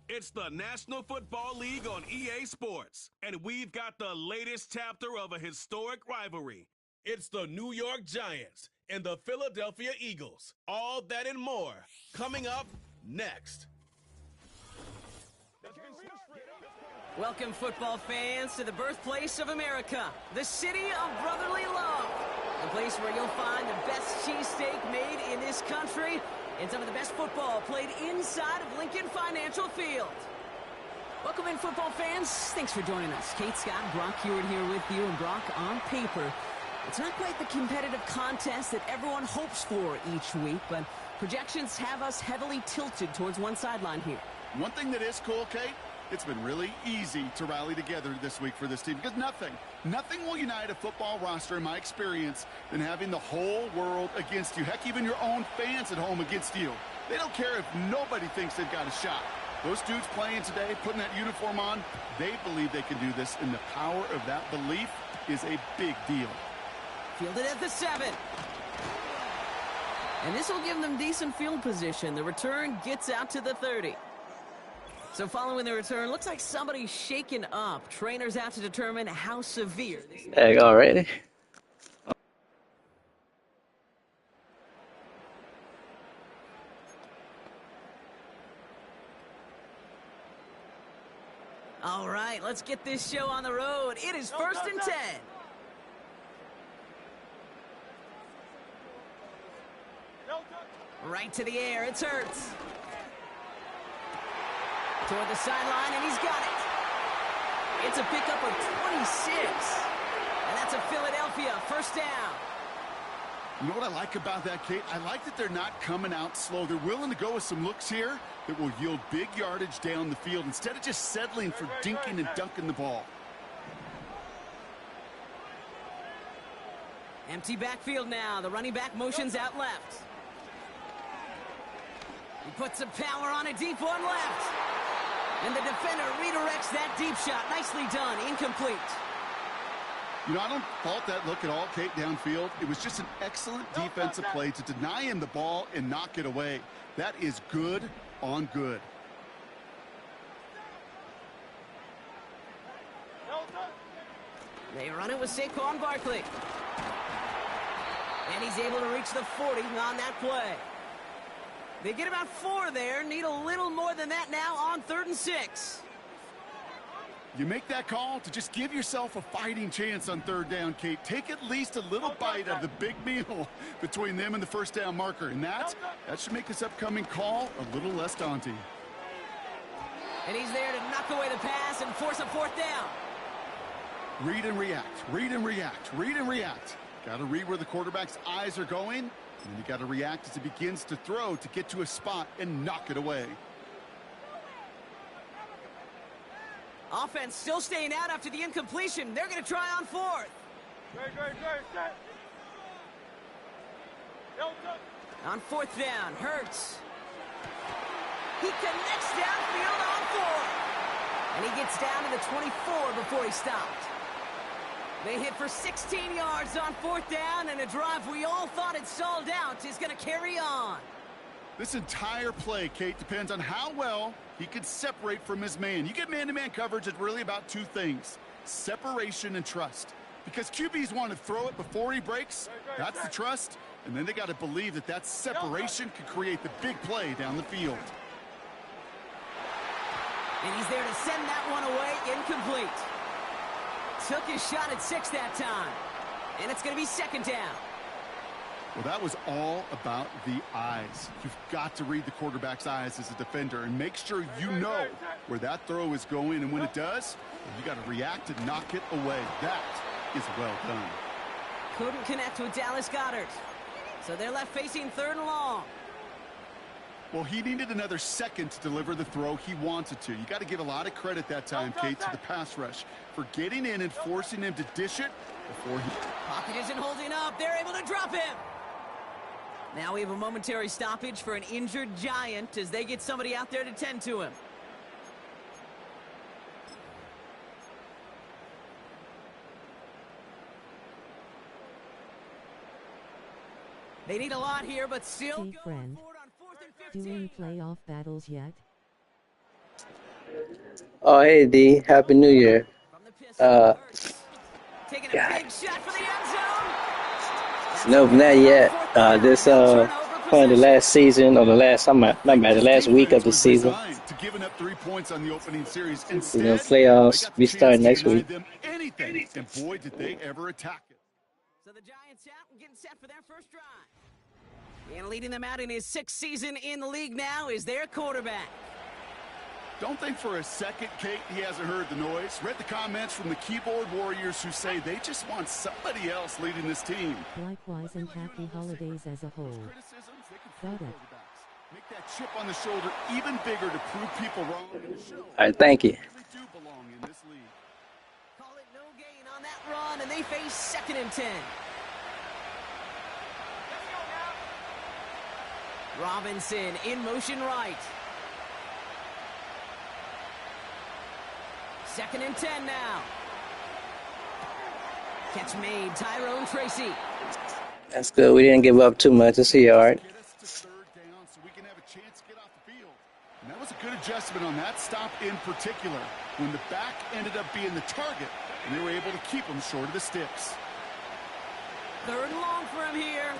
It's the National Football League on EA Sports, and we've got the latest chapter of a historic rivalry. It's the New York Giants and the Philadelphia Eagles. All that and more coming up next. Welcome, football fans, to the birthplace of America, the city of brotherly love, the place where you'll find the best cheesesteak made in this country and some of the best football played inside of Lincoln Financial Field. Welcome in, football fans. Thanks for joining us. Kate, Scott, Brock Hewitt here with you, and Brock, on paper, it's not quite the competitive contest that everyone hopes for each week, but projections have us heavily tilted towards one sideline here. One thing that is cool, Kate, it's been really easy to rally together this week for this team because nothing will unite a football roster, in my experience, than having the whole world against you. Heck, even your own fans at home against you. They don't care if nobody thinks they've got a shot. Those dudes playing today, putting that uniform on, they believe they can do this, and the power of that belief is a big deal. Fielded at the 7. And this will give them decent field position. The return gets out to the 30. So following the return, looks like somebody's shaken up. Trainers out to determine how severe. There you go, already. All right, let's get this show on the road. It is 1st and 10. Right to the air, it's Hurts. Toward the sideline, and he's got it. It's a pickup of 26. And that's a Philadelphia first down. You know what I like about that, Kate? I like that they're not coming out slow. They're willing to go with some looks here that will yield big yardage down the field instead of just settling for dinking and dunking the ball. Empty backfield now. The running back motions out left. He puts some power on a deep one left. And the defender redirects that deep shot. Nicely done. Incomplete. You know, I don't fault that look at all, Kate, downfield. It was just an excellent defensive play to deny him the ball and knock it away. That is good on good. They run it with Saquon Barkley. And he's able to reach the 40 on that play. They get about 4 there. Need a little more than that now on 3rd and 6. You make that call to just give yourself a fighting chance on 3rd down, Kate. Take at least a little bite of the big meal between them and the first down marker. And that should make this upcoming call a little less daunting. And he's there to knock away the pass and force a 4th down. Read and react. Read and react. Read and react. Got to read where the quarterback's eyes are going. And then you got to react as he begins to throw to get to a spot and knock it away. Offense still staying out after the incompletion. They're going to try on 4th. On 4th down, Hurts. He connects downfield on 4th. And he gets down to the 24 before he stopped. They hit for 16 yards on 4th down, and a drive we all thought had stalled out is going to carry on. This entire play, Kate, depends on how well he can separate from his man. You get man-to-man coverage, it's really about 2 things: separation and trust. Because QBs want to throw it before he breaks, that's the trust, and then they got to believe that that separation can create the big play down the field. And he's there to send that one away, incomplete. Took his shot at 6 that time. And it's going to be 2nd down. Well, that was all about the eyes. You've got to read the quarterback's eyes as a defender and make sure you know where that throw is going. And when it does, you got to react and knock it away. That is well done. Couldn't connect with Dallas Goedert. So they're left facing 3rd and long. Well, he needed another second to deliver the throw he wanted to. You got to give a lot of credit that time, Kate, to the pass rush for getting in and forcing him to dish it before he... Pocket isn't holding up. They're able to drop him. Now we have a momentary stoppage for an injured Giant as they get somebody out there to tend to him. They need a lot here, but still Hey going friend, forward on 4th and 15. doing playoff battles yet? Oh, hey D, Happy New Year. From the pistol, Uh, Hurts. Taking a God, big shot for the end zone. That's nope, not incomplete on yet. fourth down, and This they'll turn over playing the possession. last season or the last, I'm at the This last week of defense the was season. resigned to giving up 3 points on the opening series. You know, Instead, they playoffs got the we chance start to next deny week. them anything. And boy, did they ever attack it. So the Giants out and getting set for their first drive. And leading them out in his 6th season in the league now is their quarterback. Don't think for a second, Kate, he hasn't heard the noise. Read the comments from the keyboard warriors who say they just want somebody else leading this team. Likewise, and happy holidays as a whole. Criticisms, they can Got flip it. quarterbacks. Make that chip on the shoulder even bigger to prove people wrong in the show. All right, thank you. They really do belong in this league. Call it no gain on that run, and they face 2nd and 10. Robinson in motion right. 2nd and 10 now. Catch made, Tyrone Tracy. That's good. We didn't give up too much. It's a yard. Get us to 3rd down so we can have a chance to get off the field. And that was a good adjustment on that stop in particular, when the back ended up being the target, and they were able to keep him short of the sticks. 3rd and long for him here.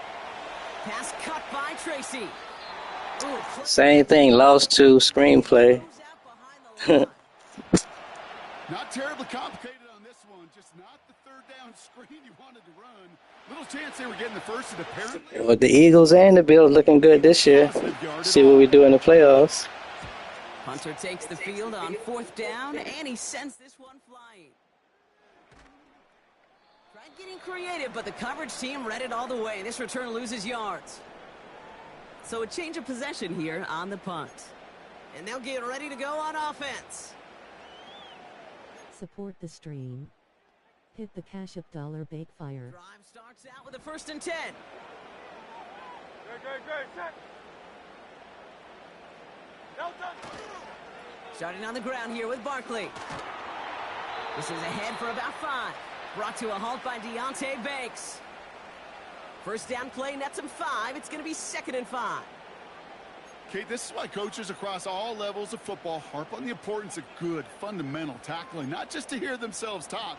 Pass cut by Tracy. Ooh, Same thing. Lost to screenplay. goes out behind the line. Not terribly complicated on this one, just not the 3rd down screen you wanted to run. Little chance they were getting the first, and apparently With the Eagles and the Bills looking good this year. See what we do in the playoffs. Hunter takes the field on 4th down, and he sends this one flying. Tried getting creative, but the coverage team read it all the way. This return loses yards. So a change of possession here on the punt. And they'll get ready to go on offense. Support the stream. Hit the Cash App $Bake Fire. Drive starts out with a 1st and 10. Starting on the ground here with Barkley. This is ahead for about 5. Brought to a halt by Deonte Banks. 1st down play nets him 5. It's going to be 2nd and 5. Kate, this is why coaches across all levels of football harp on the importance of good, fundamental tackling, not just to hear themselves talk.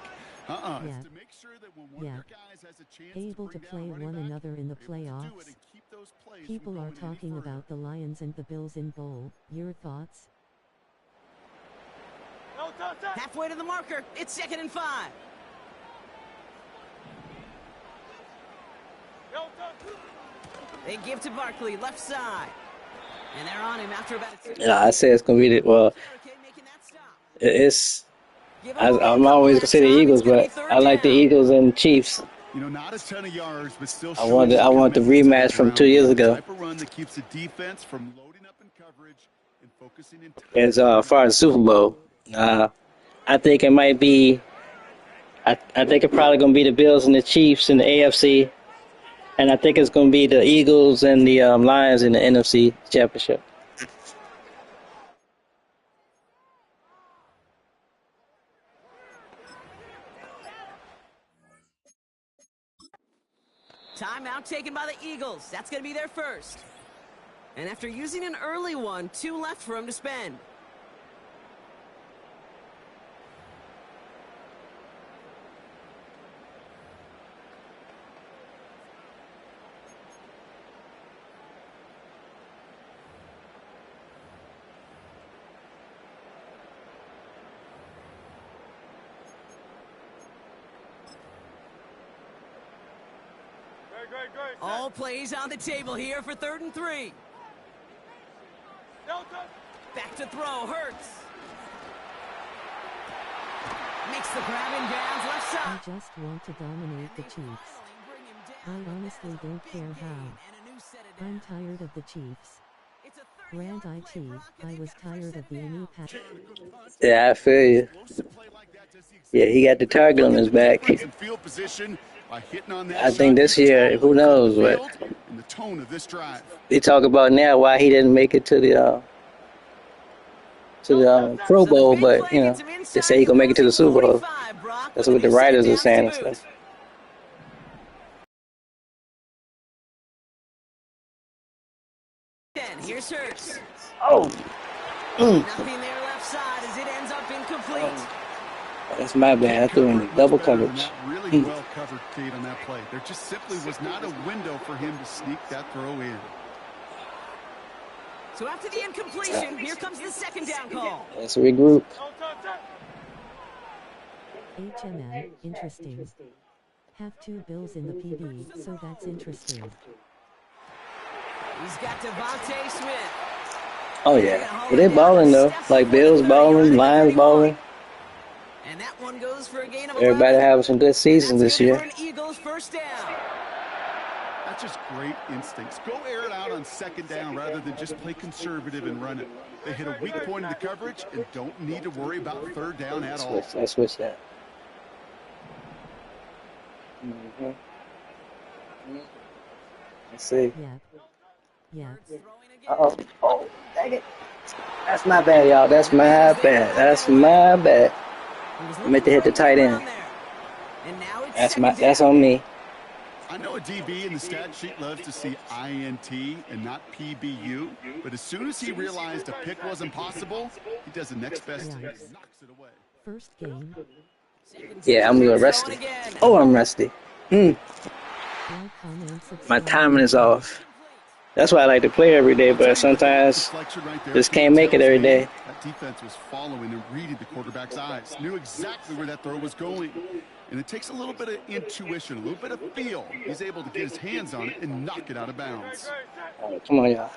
Yeah. It's to make sure that when one of Yeah. their guys has a chance Able to bring play down a running one back, another in the they're able to do playoffs. it and keep those plays from People are going any talking further. about the Lions and the Bills in bowl. Your thoughts? Halfway to the marker. It's 2nd and 5. They give to Barkley, left side. And they're on him after about a 2. Yeah, I say it's gonna be well. Hurricane making that stop. It's Give him a I'm couple always that gonna say the time. Eagles, It's gonna but be 3rd I like the down. Eagles and Chiefs. You know, not a ton of yards, but still I want showing the commitment to rematch the from ground 2 years game. ago. Type of run that keeps the defense from loading up in coverage and focusing in. As far as Super Bowl, I think it might be. I think it's probably gonna be the Bills and the Chiefs in the AFC, and I think it's gonna be the Eagles and the Lions in the NFC Championship. Timeout taken by the Eagles. That's going to be their first. And after using an early one, 2 left for him to spend. All plays on the table here for 3rd and 3. Back to throw, Hurts. Makes the grab in bounds, left I side. just want to dominate the Chiefs. I honestly don't care how. I'm tired of the Chiefs. Rant IT, I was tired of the any pass. Yeah, I feel you. Yeah, he got the target on his back. Field position by hitting on that I think shot. this year, who knows what And the tone of this drive. they talk about now, why he didn't make it to the Pro Bowl, but you know, they say he gonna make it to the Super Bowl. That's what the writers are saying and stuff. Here's Hurts. Oh, Nothing there left left side as it ends up incomplete. That's my bad. I threw in double coverage. Really well covered, Kate, on that play. There just simply was not a window for him to sneak that throw in. So after the incompletion, here comes the second down call. Let's regroup. HMN, interesting. Have 2 Bills in the PB, so that's interesting. He's got Devontae Smith. Oh, yeah. But they balling, though. Like, Bills balling, Lions balling. And that one goes for a gain of everybody 11. having some good seasons this year. For an Eagles first down. That's just great instincts. Go air it out on second down rather than just play conservative and run it. They hit a weak point in the coverage and don't need to worry about third down at all. Let's switch that. Mm-hmm. Let's see. Yeah. Uh-oh. Oh, dang it. That's my bad, y'all. That's my bad. That's my bad. I meant to hit the tight end. That's on me. I know a DB in the stat sheet loves to see INT and not PBU, but as soon as he realized a pick wasn't possible, he does the next best thing and knocks it away. First game. Yeah, I'm a little rusty. Oh, I'm rusty. My timing is off. That's why I like to play every day, but sometimes just can't make it every day. That defense was following and reading the quarterback's eyes, knew exactly where that throw was going. And it takes a little bit of intuition, a little bit of feel. He's able to get his hands on it and knock it out of bounds. Right, come on, y'all.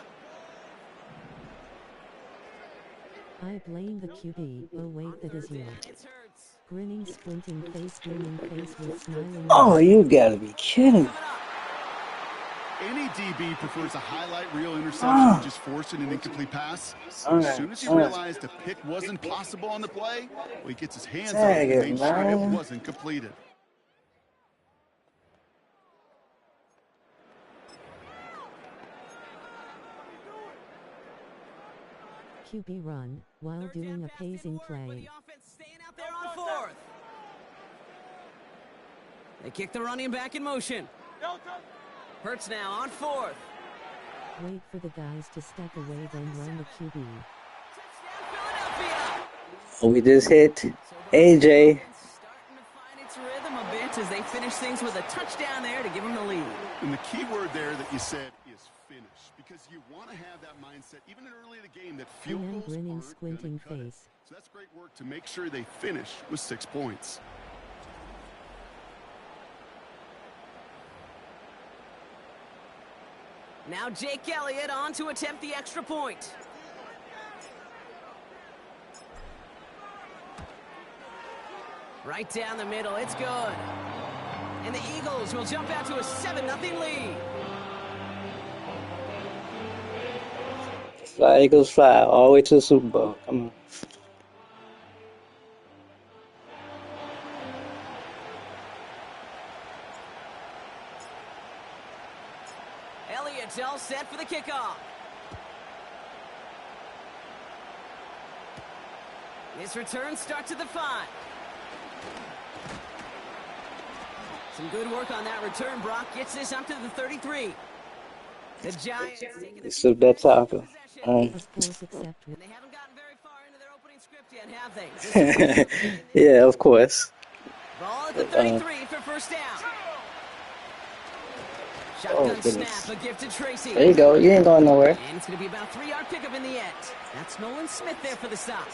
I blame the QB. Oh, wait, that is you. Grinning, squinting face with smiling. Oh, you gotta be kidding. Any DB prefers a highlight reel interception to just forcing an incomplete pass. As soon as he realized a pick wasn't possible on the play, well, he gets his hands on it and made sure it wasn't completed. QB run while doing a pacing play. They kick the running back in motion. Hurts now on 4th. Wait for the guys to step away, then run the QB. We just hit AJ. Starting to find its rhythm a bit as they finish things with a touchdown there to give them the lead. And the key word there that you said is finish, because you want to have that mindset even early in the game that field goals grinning, aren't squinting gonna cut it. face. So that's great work to make sure they finish with 6 points. Now Jake Elliott on to attempt the extra point. Right down the middle, it's good. And the Eagles will jump out to a 7-0 lead. Fly, Eagles, fly. All the way to the Super Bowl. Come on. Elliott's all set for the kickoff. This return starts at the 5. Some good work on that return. Brock gets this up to the 33. The Giants taking the Sip that taco. Of course, except and they haven't gotten very far into their opening script yet, have they? Yeah, of course. Ball at the 33 for first down. Shotgun snap, a gift to Tracy. There you go. You ain't going nowhere. And it's going to be about a 3-yard pickup in the end. That's Nolan Smith there for the stop.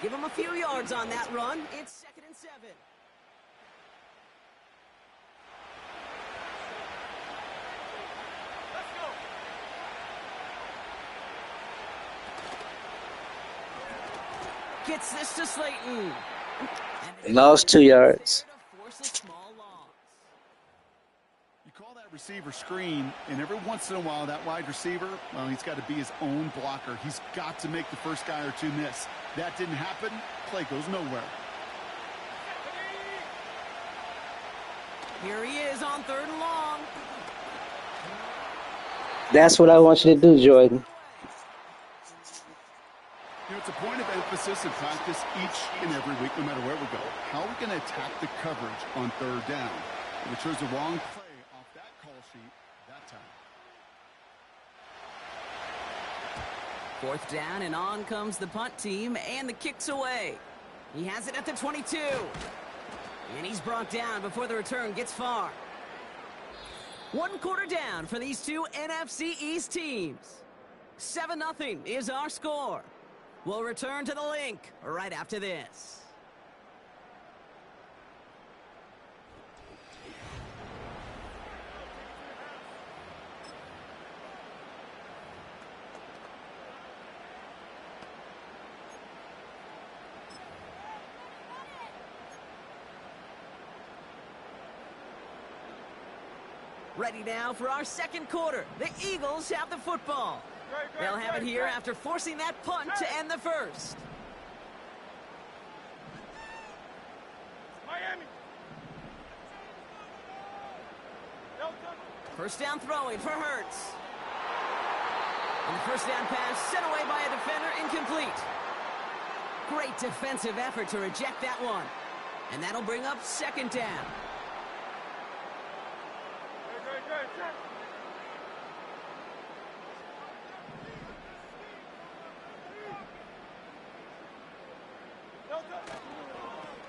Give him a few yards on that run. It's 2nd and 7. Gets this to Slayton. Lost 2 yards. You call that receiver screen, and every once in a while, that wide receiver, well, he's got to be his own blocker. He's got to make the first guy or two miss. That didn't happen. Play goes nowhere. Here he is on 3rd and long. That's what I want you to do, Jordan. You know, it's a point of emphasis and practice each and every week, no matter where we go. How are we going to attack the coverage on 3rd down? If we chose the wrong play off that call sheet that time. Fourth down, and on comes the punt team, and the kick's away. He has it at the 22. And he's brought down before the return gets far. 1 quarter down for these two NFC East teams. 7-0 is our score. We'll return to the link right after this. Ready now for our second quarter. The Eagles have the football. They'll have it here after forcing that punt to end the first. Miami. First down throwing for Hurts. And the first down pass sent away by a defender, incomplete. Great defensive effort to reject that one. And that'll bring up second down.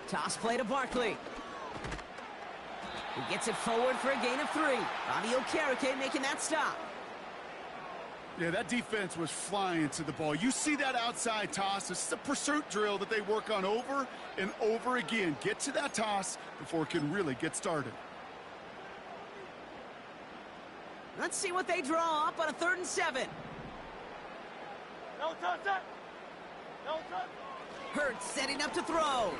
Toss play to Barkley. He gets it forward for a gain of 3. Bobby Okereke making that stop. Yeah, that defense was flying to the ball. You see that outside toss. This is a pursuit drill that they work on over and over again. Get to that toss before it can really get started. Let's see what they draw up on a 3rd and 7. No touch that. No touch. Hurts setting up to throw.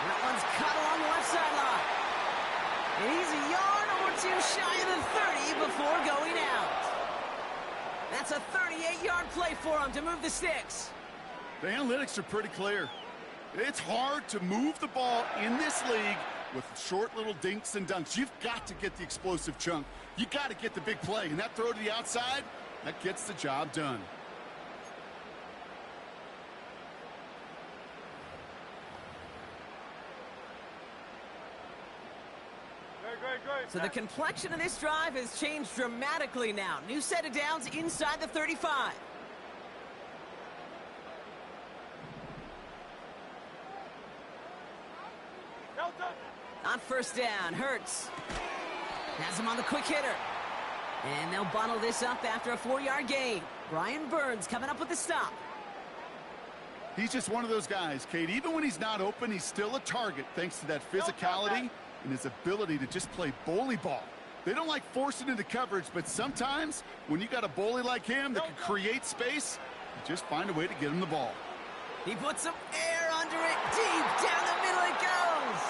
That one's cut along the left sideline. And he's a yard or 2 shy of the 30 before going out. That's a 38-yard play for him to move the sticks. The analytics are pretty clear. It's hard to move the ball in this league with short little dinks and dunks. You've got to get the explosive chunk. You got to get the big play. And that throw to the outside, that gets the job done. So the complexion of this drive has changed dramatically now. New set of downs inside the 35. On first down, Hurts has him on the quick hitter. And they'll bottle this up after a 4-yard gain. Brian Burns coming up with the stop. He's just one of those guys, Kate. Even when he's not open, he's still a target thanks to that physicality and his ability to just play bully ball. They don't like forcing into coverage, but sometimes when you got a bully like him that can create space, you just find a way to get him the ball. He puts some air under it. Deep down the middle it goes.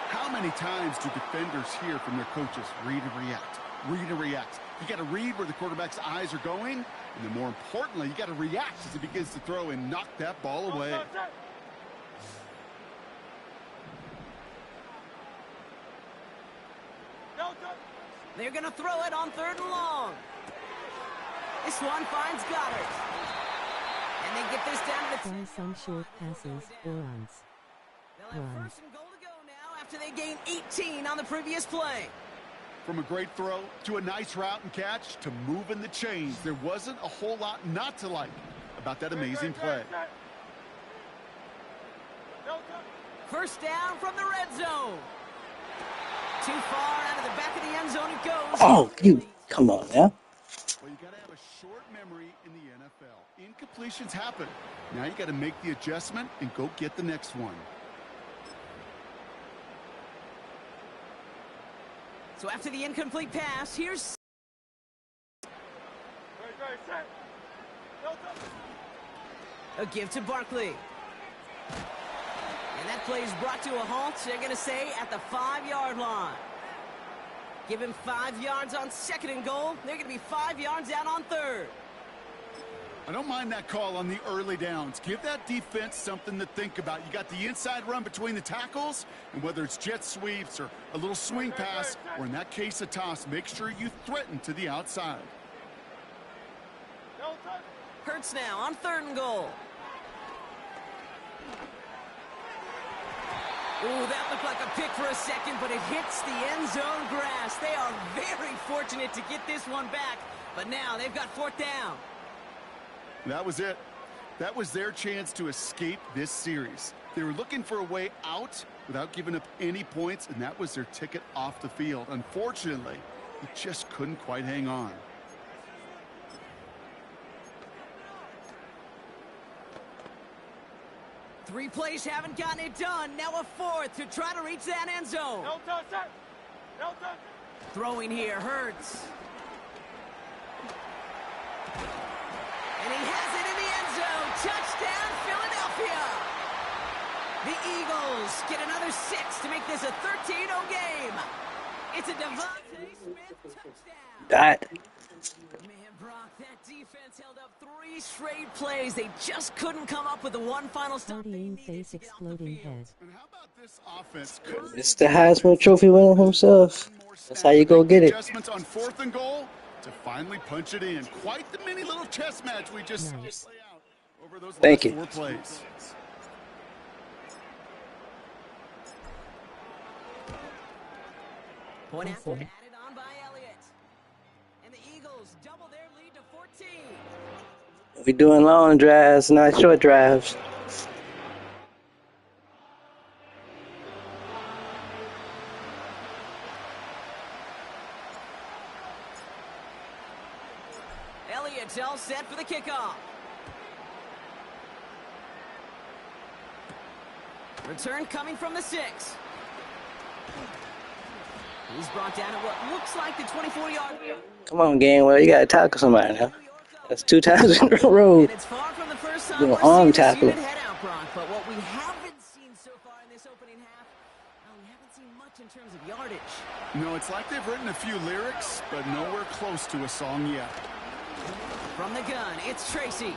How many times do defenders hear from their coaches, read and react, read and react? You got to read where the quarterback's eyes are going, and then more importantly, you got to react as he begins to throw and knock that ball away. They're going to throw it on 3rd and long. This one finds Goddard. And they get this down to the... Try some short passes or runs. They'll have 1st and goal to go now after they gain 18 on the previous play. From a great throw to a nice route and catch to moving the chains, there wasn't a whole lot not to like about that amazing play. First down from the red zone. Too far out of the back of the end zone it goes. Oh, you come on now. Well, you got to have a short memory in the NFL. Incompletions happen. Now you got to make the adjustment and go get the next one. So after the incomplete pass, here's... A give to Barkley. And that play is brought to a halt, they're going to say, at the 5-yard line. Give him 5 yards on 2nd and goal. They're going to be 5 yards out on 3rd. I don't mind that call on the early downs. Give that defense something to think about. You got the inside run between the tackles, and whether it's jet sweeps or a little swing pass, or in that case a toss, make sure you threaten to the outside. Hurts now on 3rd and goal. Ooh, that looked like a pick for a second, but it hits the end zone grass. They are very fortunate to get this one back, but now they've got fourth down. That was it. That was their chance to escape this series. They were looking for a way out without giving up any points, and that was their ticket off the field. Unfortunately, they just couldn't quite hang on. Three plays haven't gotten it done. Now a fourth to try to reach that end zone. No touch, sir. No touch. Throwing here hurts. And he has it in the end zone. Touchdown, Philadelphia. The Eagles get another 6 to make this a 13-0 game. It's a Devontae Smith touchdown. That. Man, Brock, that defense held up 3 straight plays. They just couldn't come up with the one final stop. Partying face exploding head. And how about this offense? It's the Heisman Trophy winner himself. That's how you go get it. Adjustments on 4th and goal to finally punch it in. Quite the mini little chess match we just saw Nice. play out over those Thank last you. 4 plays. Point out Awesome. added on by Elliott. And the Eagles double their lead to 14. We're doing long drives, not short drives. Elliott's all set for the kickoff. Return coming from the 6. He's brought down at what looks like the 24-yard line. Come on, Gainwell, you gotta tackle somebody now. That's 2 times in a row. And it's far from the first time Little we're arm seeing this tackle. unit head out, Brock. But what we haven't seen so far in this opening half, well, we haven't seen much in terms of yardage. No, it's like they've written a few lyrics, but nowhere close to a song yet. From the gun, it's Tracy.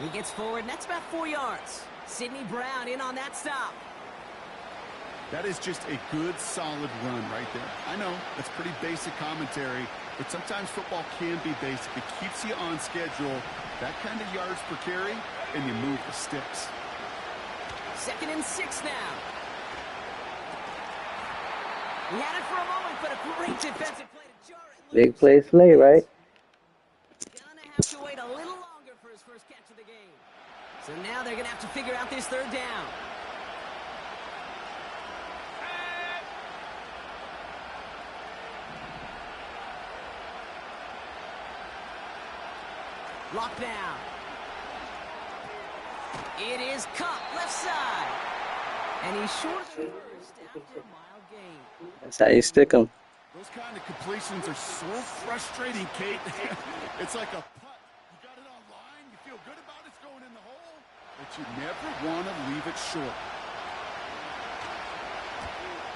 He gets forward, and that's about 4 yards. Sidney Brown in on that stop. That is just a good, solid run right there. I know, that's pretty basic commentary, but sometimes football can be basic. It keeps you on schedule, that kind of yards per carry, and you move the sticks. 2nd and 6 now. He had it for a moment, but a great defensive play to jar it. Big play Slay, right? Gonna have to wait a little longer for his first catch of the game. So now they're gonna have to figure out this 3rd down. Lockdown. It is Cup, left side. And he's short of the first after a mile gain. That's how you stick them. Those kind of completions are so frustrating, Kate. It's like a putt. You got it on line, you feel good about it's going in the hole, but you never want to leave it short.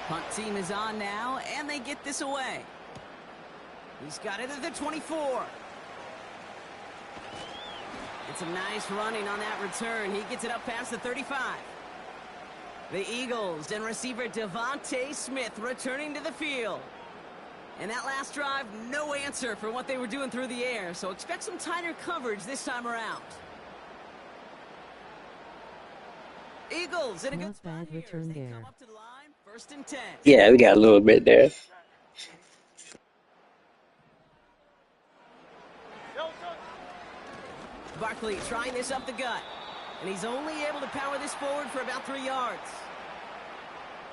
Punt team is on now, and they get this away. He's got it at the 24. It's a nice running on that return. He gets it up past the 35. The Eagles and receiver Devontae Smith returning to the field. And that last drive, no answer for what they were doing through the air. So expect some tighter coverage this time around. Eagles in a good Not spot bad here as return they there. come up to the line. 1st and 10. Yeah, we got a little bit there. No touch. Barkley trying this up the gut. And he's only able to power this forward for about 3 yards.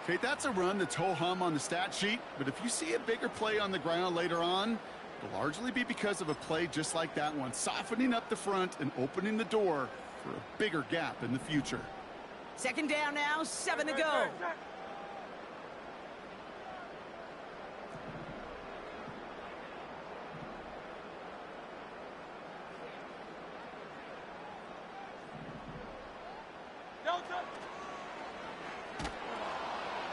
Kate, that's a run that's ho-hum on the stat sheet, but if you see a bigger play on the ground later on, it'll largely be because of a play just like that one, softening up the front and opening the door for a bigger gap in the future. 2nd down now, 7 to go. No touch.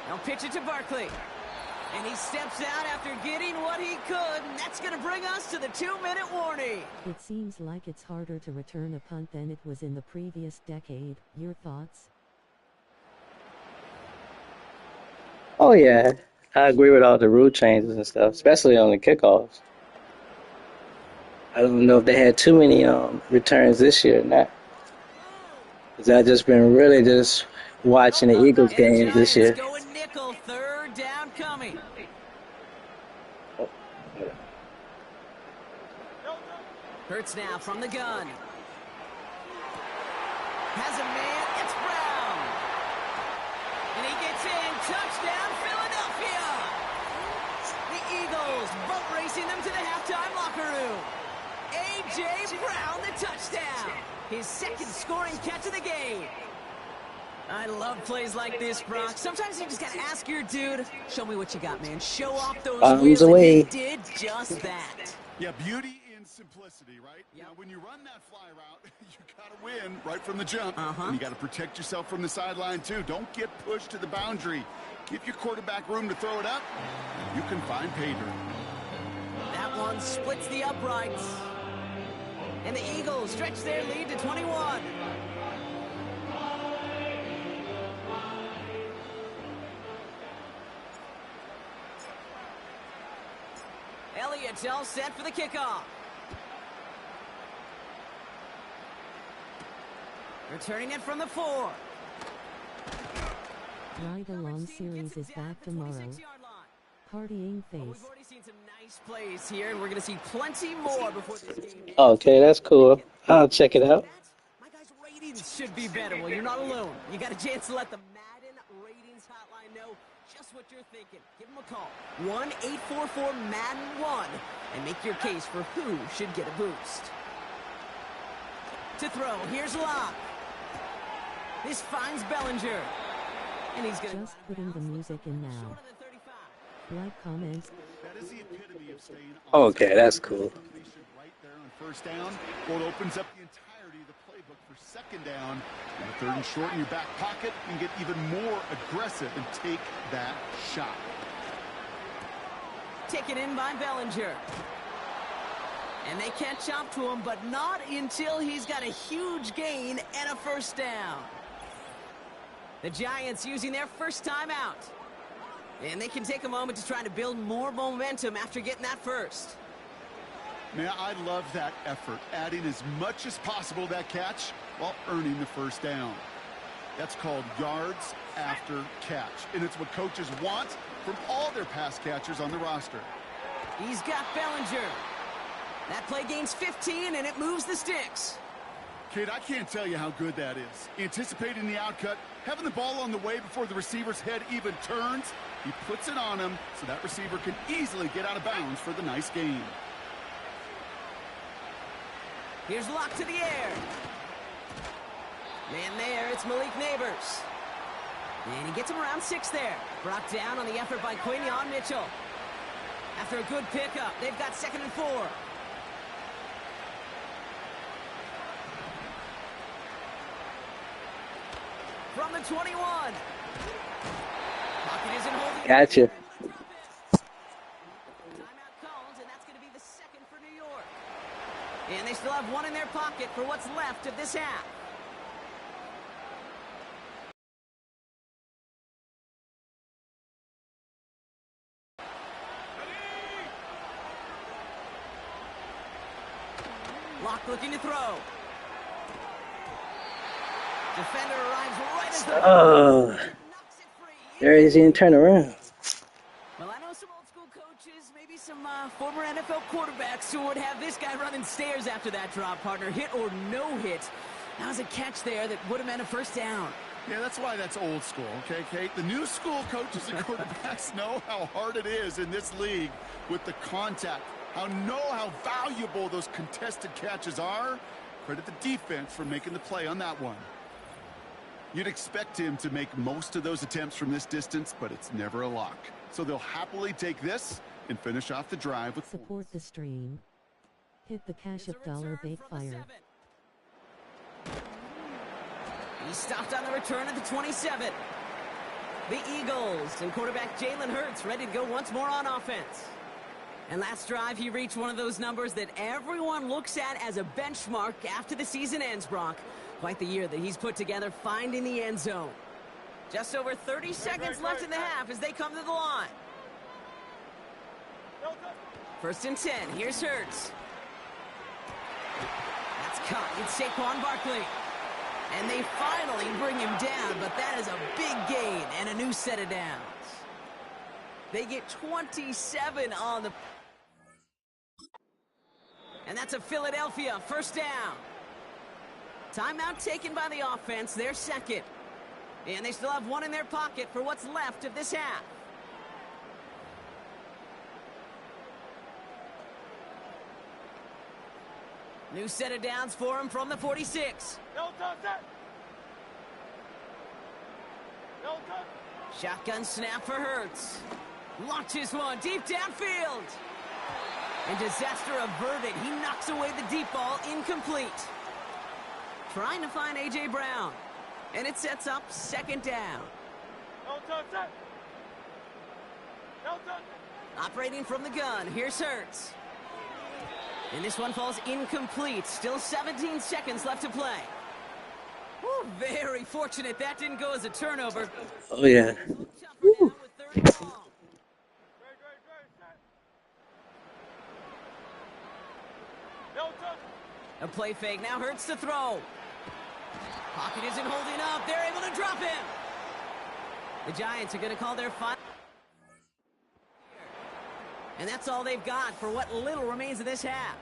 Now pitch it to Barkley. And he steps out after getting what he could, and that's going to bring us to the 2-minute warning. It seems like it's harder to return a punt than it was in the previous decade. Your thoughts? Oh, yeah. I agree with all the rule changes and stuff, especially on the kickoffs. I don't know if they had too many returns this year or not. 'Cause I've just been really just watching the Eagles And the games this Giants year. going nickel, third down coming. Hurts now from the gun. Has a man, it's Brown. And he gets in, touchdown Philadelphia. The Eagles boat racing them to the halftime locker room. A.J. Brown, the touchdown. His second scoring catch of the game. I love plays like this, Brock. Sometimes you just gotta ask your dude, show me what you got, man. Show off those Bombs wheels, and away. he did just that. Yeah, beauty in simplicity, right? Yep. Now, when you run that fly route, you got to win right from the jump. Uh-huh. And you got to protect yourself from the sideline, too. Don't get pushed to the boundary. Give your quarterback room to throw it up. You can find pay dirt. That one splits the uprights. And the Eagles stretch their lead to 21. Elliott's all set for the kickoff. Returning it from the 4. Ride Along series is back tomorrow. 26-yard line. Partying Well, face. we've already seen some nice plays here, and we're going to see plenty more before this game ends. Okay, that's cool. I'll check it out. My guys' ratings should be better. Well, you're not alone. You got a chance to let the Madden ratings hotline know just what you're thinking. Give them a call. 1-844-MADDEN-1 and make your case for who should get a boost. To throw, here's Locke. This finds Bellinger. And he's going to Just putting the music in now. short of the 35. Like, comments, That is the epitome of staying on Okay, that's cool. completion right there on first down. Or it opens up the entirety of the playbook for second down. And the third and short in your back pocket. You can get even more aggressive and take that shot. Taken in by Bellinger. And they catch up to him, but not until he's got a huge gain and a first down. The Giants using their first timeout. And they can take a moment to try to build more momentum after getting that first. Man, I love that effort, adding as much as possible to that catch while earning the first down. That's called yards after catch, and it's what coaches want from all their pass catchers on the roster. He's got Bellinger. That play gains 15, and it moves the sticks. Kid, I can't tell you how good that is. Anticipating the outcut, having the ball on the way before the receiver's head even turns, he puts it on him so that receiver can easily get out of bounds for the nice gain. Here's Locke to the air. Man there, it's Malik Neighbors. And he gets him around 6 there. Brought down on the effort by Quinion Mitchell. After a good pickup, they've got 2nd and 4. From the 21. Pocket isn't holding. Gotcha. Timeout called, and that's going to be the 2nd for New York. And they still have 1 in their pocket for what's left of this half. Locke looking to throw. Defender arrives right as the Oh, knocks it free. there he didn't turn around. Well, I know some old school coaches, maybe some former NFL quarterbacks who would have this guy running stairs after that drop, partner. Hit or no hit. That was a catch there that would have meant a first down. Yeah, that's why that's old school, okay, Kate? The new school coaches and quarterbacks know how hard it is in this league with the contact. How valuable those contested catches are. Credit the defense for making the play on that one. You'd expect him to make most of those attempts from this distance, but it's never a lock. So they'll happily take this and finish off the drive with support the stream. Hit the cash Here's up a dollar return bake from the fire. 7. He stopped on the return at the 27. The Eagles and quarterback Jalen Hurts ready to go once more on offense. And last drive, he reached one of those numbers that everyone looks at as a benchmark after the season ends, Brock. Quite the year that he's put together, finding the end zone. Just over 30 seconds left in the half as they come to the line. 1st and 10. Here's Hurts. That's caught. It's Saquon Barkley. And they finally bring him down, but that is a big gain and a new set of downs. They get 27 on the... And that's a Philadelphia first down. Timeout taken by the offense, their second. And they still have one in their pocket for what's left of this half. New set of downs for him from the 46. No touch that. No touch. Shotgun snap for Hurts. Launches one deep downfield. And disaster averted. He knocks away the deep ball, incomplete. Trying to find A.J. Brown. And it sets up second down. No touch that. No touch. Operating from the gun, here's Hurts. And this one falls incomplete. Still 17 seconds left to play. Woo, very fortunate that didn't go as a turnover. Oh, yeah. Woo. Great, set. No touch. A play fake, now Hurts to throw. Pocket isn't holding up, they're able to drop him. The Giants are going to call their final. And that's all they've got for what little remains of this half.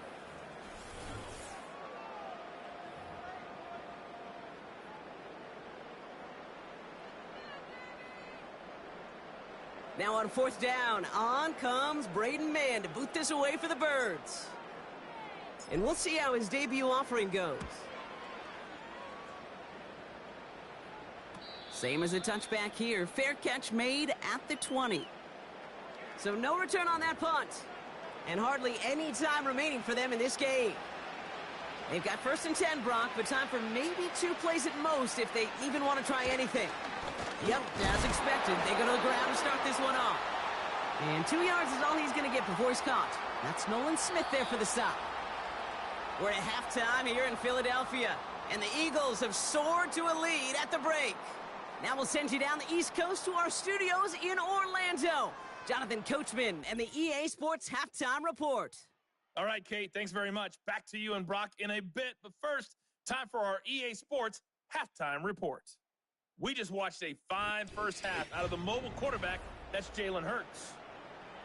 Now on fourth down, on comes Braden Mann to boot this away for the Birds. And we'll see how his debut offering goes. Same as a touchback here. Fair catch made at the 20. So no return on that punt. And hardly any time remaining for them in this game. They've got 1st and 10, Brock, but time for maybe 2 plays at most if they even want to try anything. Yep, as expected, they go to the ground to start this one off. And 2 yards is all he's going to get before he's caught. That's Nolan Smith there for the stop. We're at halftime here in Philadelphia, and the Eagles have soared to a lead at the break. Now we'll send you down the East Coast to our studios in Orlando. Jonathan Coachman and the EA Sports Halftime Report. All right, Kate, thanks very much. Back to you and Brock in a bit. But first, time for our EA Sports Halftime Report. We just watched a fine first half out of the mobile quarterback. That's Jalen Hurts.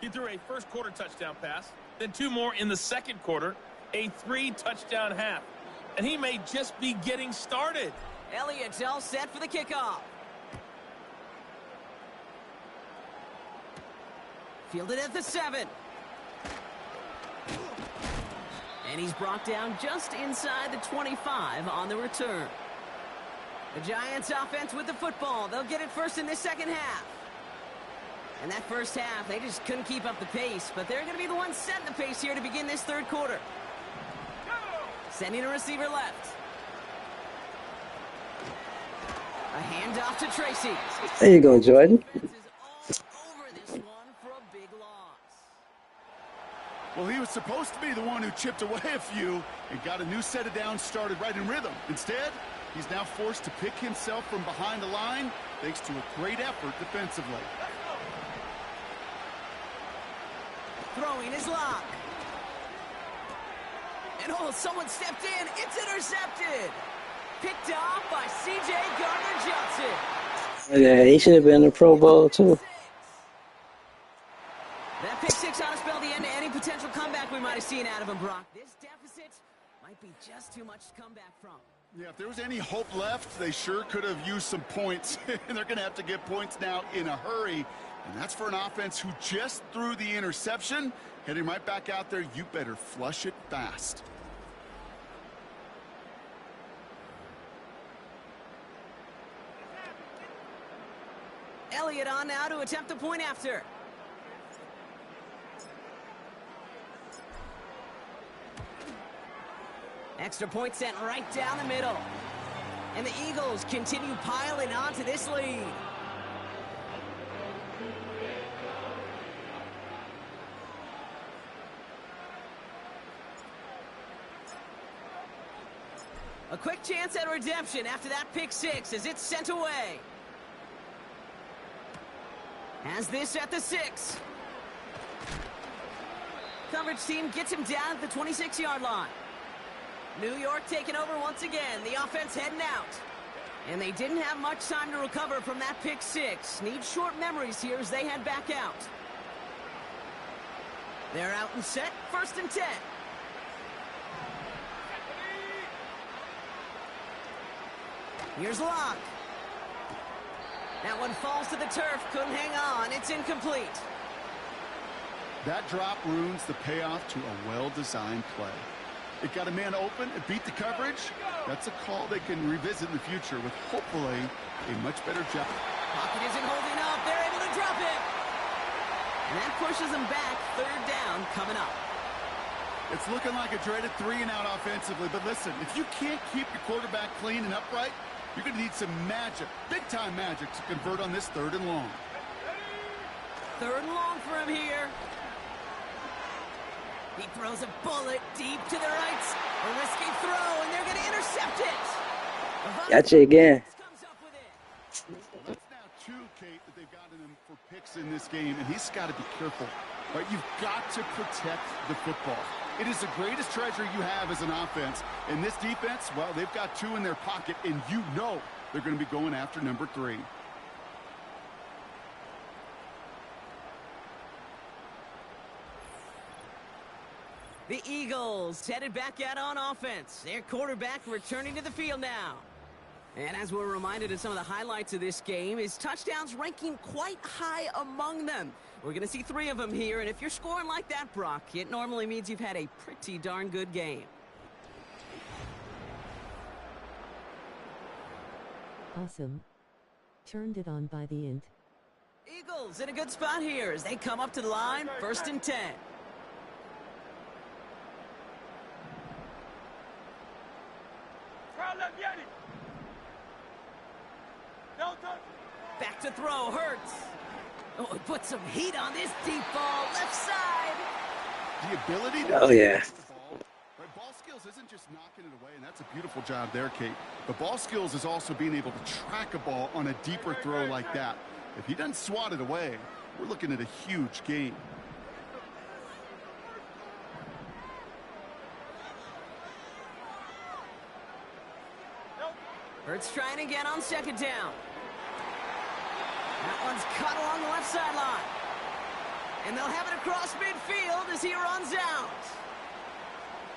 He threw a first quarter touchdown pass, then 2 more in the second quarter, a 3-touchdown half. And he may just be getting started. Elliott's all set for the kickoff. Fielded at the 7. And he's brought down just inside the 25 on the return. The Giants offense with the football. They'll get it first in this second half. And that first half, they just couldn't keep up the pace. But they're going to be the ones setting the pace here to begin this third quarter. Sending a receiver left. A handoff to Tracy. There you go, Jordan. Well, he was supposed to be the one who chipped away a few and got a new set of downs started right in rhythm. Instead, he's now forced to pick himself from behind the line thanks to a great effort defensively. Throwing his lock. And oh, someone stepped in. It's intercepted. Picked off by C.J. Gardner-Johnson. Yeah, he should have been in the Pro Bowl, too. That pick six ought to spell the end to any potential comeback we might have seen out of him, Brock. This deficit might be just too much to come back from. Yeah, if there was any hope left, they sure could have used some points. And they're going to have to get points now in a hurry. And that's for an offense who just threw the interception. Heading right back out there, you better flush it fast. Elliott on now to attempt the point after. Extra point sent right down the middle. And the Eagles continue piling onto this lead. A quick chance at redemption after that pick six as it's sent away. Has this at the 6. Coverage team gets him down at the 26-yard line. New York taking over once again. The offense heading out. And they didn't have much time to recover from that pick six. Need short memories here as they head back out. They're out and set, 1st and 10. Here's Locke. That one falls to the turf, couldn't hang on. It's incomplete. That drop ruins the payoff to a well-designed play. It got a man open, it beat the coverage. That's a call they can revisit in the future with hopefully a much better job. Pocket isn't holding up. They're able to drop it. And that pushes them back. 3rd down coming up. It's looking like a dreaded 3-and-out offensively, but listen, if you can't keep your quarterback clean and upright, you're going to need some magic, big-time magic, to convert on this 3rd and long. 3rd and long for him here. He throws a bullet deep to the right. A risky throw, and they're going to intercept it. Gotcha again. That's now 2, Kate, that they've gotten him for picks in this game, and he's got to be careful. Right? You've got to protect the football. It is the greatest treasure you have as an offense. And this defense, well, they've got 2 in their pocket, and you know they're going to be going after number 3. The Eagles headed back out on offense. Their quarterback returning to the field now. And as we're reminded of some of the highlights of this game, his touchdowns ranking quite high among them. We're going to see 3 of them here, and if you're scoring like that, Brock, it normally means you've had a pretty darn good game. Awesome. Turned it on by the end. Eagles in a good spot here as they come up to the line, 1st and 10. Back to throw, Hurts. Oh, he put some heat on this deep ball, left side. The ability to ball skills isn't just knocking it away, and that's a beautiful job there, Kate. The ball skills is also being able to track a ball on a deeper throw like that. If he doesn't swat it away, we're looking at a huge gain. Hurts trying again on 2nd down. That one's cut along the left sideline. And they'll have it across midfield as he runs out.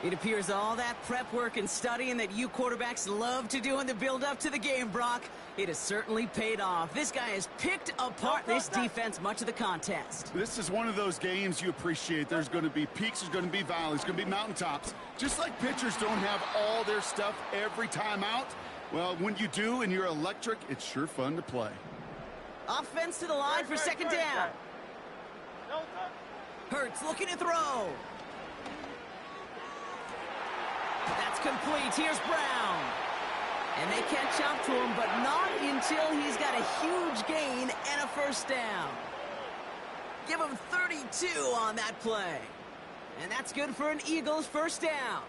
It appears all that prep work and studying that you quarterbacks love to do in the build-up to the game, Brock, it has certainly paid off. This guy has picked apart this defense much of the contest. This is one of those games you appreciate. There's going to be peaks, there's going to be valleys, there's going to be mountaintops. Just like pitchers don't have all their stuff every time out, well, when you do and you're electric, it's sure fun to play. Offense to the line for 2nd down. Hurts looking to throw. That's complete. Here's Brown. And they catch up to him, but not until he's got a huge gain and a 1st down. Give him 32 on that play. And that's good for an Eagles 1st down.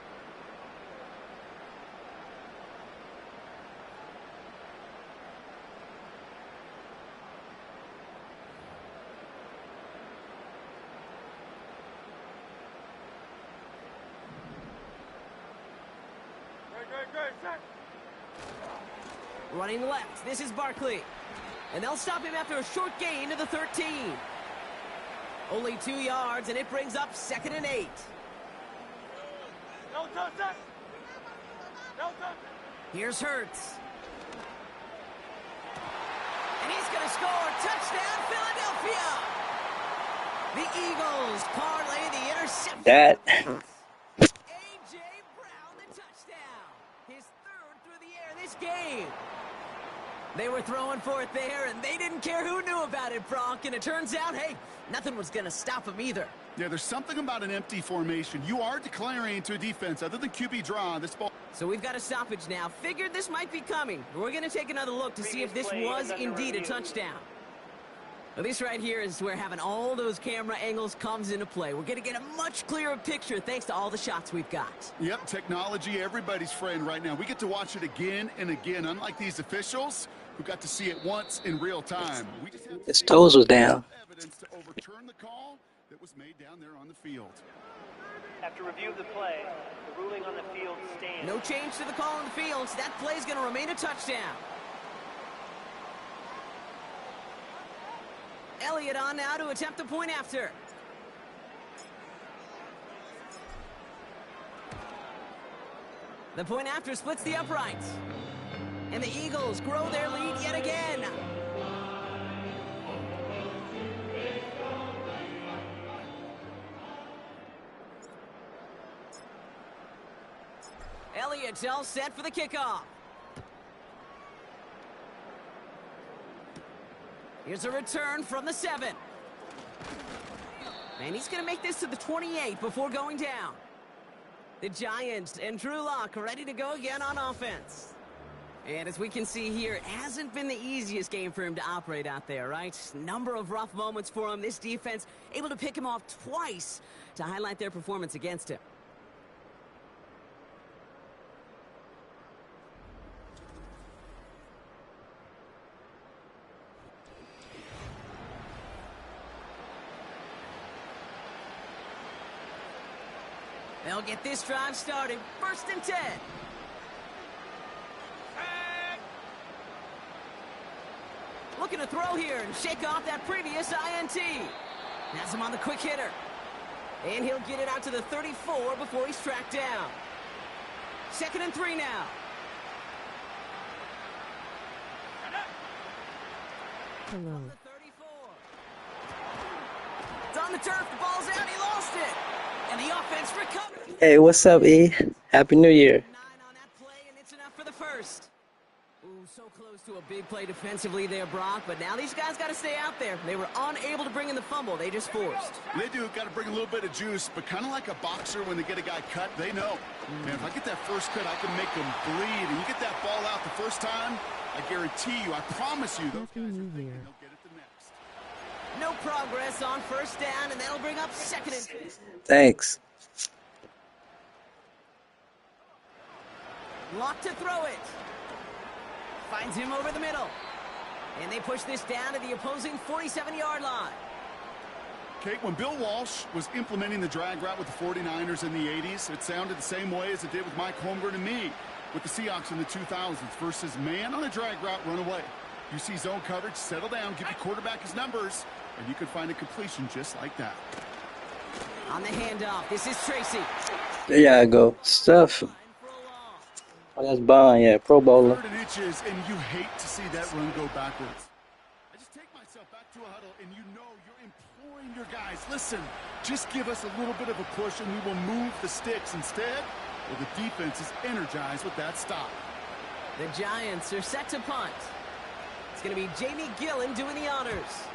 Running left, this is Barkley. And they'll stop him after a short gain to the 13. Only 2 yards, and it brings up 2nd and 8. Here's Hurts. And he's going to score. Touchdown, Philadelphia! The Eagles parlay the interception. That. A.J. Brown, the touchdown. His 3rd through the air this game. They were throwing for it there, and they didn't care who knew about it, Brock. And it turns out, hey, nothing was going to stop him either. Yeah, there's something about an empty formation. You are declaring to a defense, other than QB draw, this ball. So we've got a stoppage now. Figured this might be coming. We're going to take another look to see if this was indeed a touchdown. Now, this right here is where having all those camera angles comes into play. We're going to get a much clearer picture thanks to all the shots we've got. Yep, technology, everybody's friend right now. We get to watch it again and again, unlike these officials who got to see it once in real time. We just have His toes was down. evidence to overturn the call that was made down there on the field. After review of the play, the ruling on the field stands. No change to the call on the field, so that play is going to remain a touchdown. Elliott on now to attempt the point after. The point after splits the uprights. And the Eagles grow their lead yet again. Elliott's all set for the kickoff. Here's a return from the 7. And he's going to make this to the 28 before going down. The Giants and Drew Lock ready to go again on offense. And as we can see here, it hasn't been the easiest game for him to operate out there, right? Number of rough moments for him. This defense able to pick him off twice to highlight their performance against him. They'll get this drive started. 1st and 10. Looking to throw here and shake off that previous INT. Has him on the quick hitter. And he'll get it out to the 34 before he's tracked down. 2nd and 3 now. Hello. It's on the turf. The ball's out. He lost it. And the offense recovered. Hey, what's up, E? Happy New Year. 9 on that play, and it's enough for the first. Ooh, so close to a big play defensively there, Brock. But now these guys got to stay out there. They were unable to bring in the fumble. They just forced. They do. Got to bring a little bit of juice, but kind of like a boxer when they get a guy cut, they know. Man, if I get that first cut, I can make him bleed. And you get that ball out the first time, I guarantee you, I promise you, those Happy guys New are thinking Year. they'll get it the next. No progress on 1st down, and that'll bring up 2nd and 10. Thanks. Lock to throw it. Finds him over the middle. And they push this down to the opposing 47-yard line. Kate, when Bill Walsh was implementing the drag route with the 49ers in the 80s, it sounded the same way as it did with Mike Holmgren and me with the Seahawks in the 2000s versus man on a drag route, run away. You see zone coverage, settle down, give your quarterback his numbers, and you can find a completion just like that. On the handoff, this is Tracy. There I go. Stuff. Oh, that's Bond, yeah, Pro Bowler. 3rd and inches, and you hate to see that run go backwards. I just take myself back to a huddle, and you know you're imploring your guys, listen, just give us a little bit of a push, and we will move the sticks instead. Well, the defense is energized with that stop. The Giants are set to punt. It's going to be Jamie Gillen doing the honors.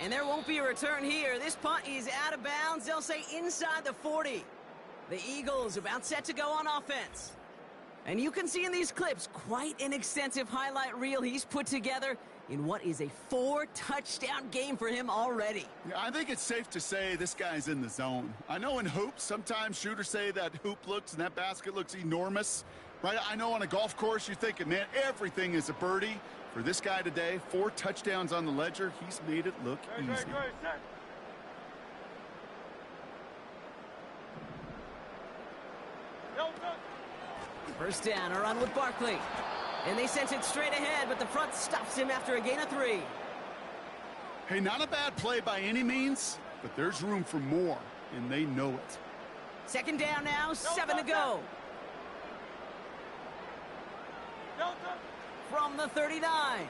And there won't be a return here. This punt is out of bounds. They'll say inside the 40. The Eagles about set to go on offense. And you can see in these clips quite an extensive highlight reel he's put together in what is a 4-touchdown game for him already. Yeah, I think it's safe to say this guy's in the zone. I know in hoops, sometimes shooters say that hoop looks and that basket looks enormous. Right? I know on a golf course you're thinking, man, everything is a birdie. For this guy today, 4 touchdowns on the ledger, he's made it look easy. First down, a run with Barkley. And they sent it straight ahead, but the front stops him after a gain of 3. Hey, not a bad play by any means, but there's room for more, and they know it. 2nd down now, 7 to go. From the 39.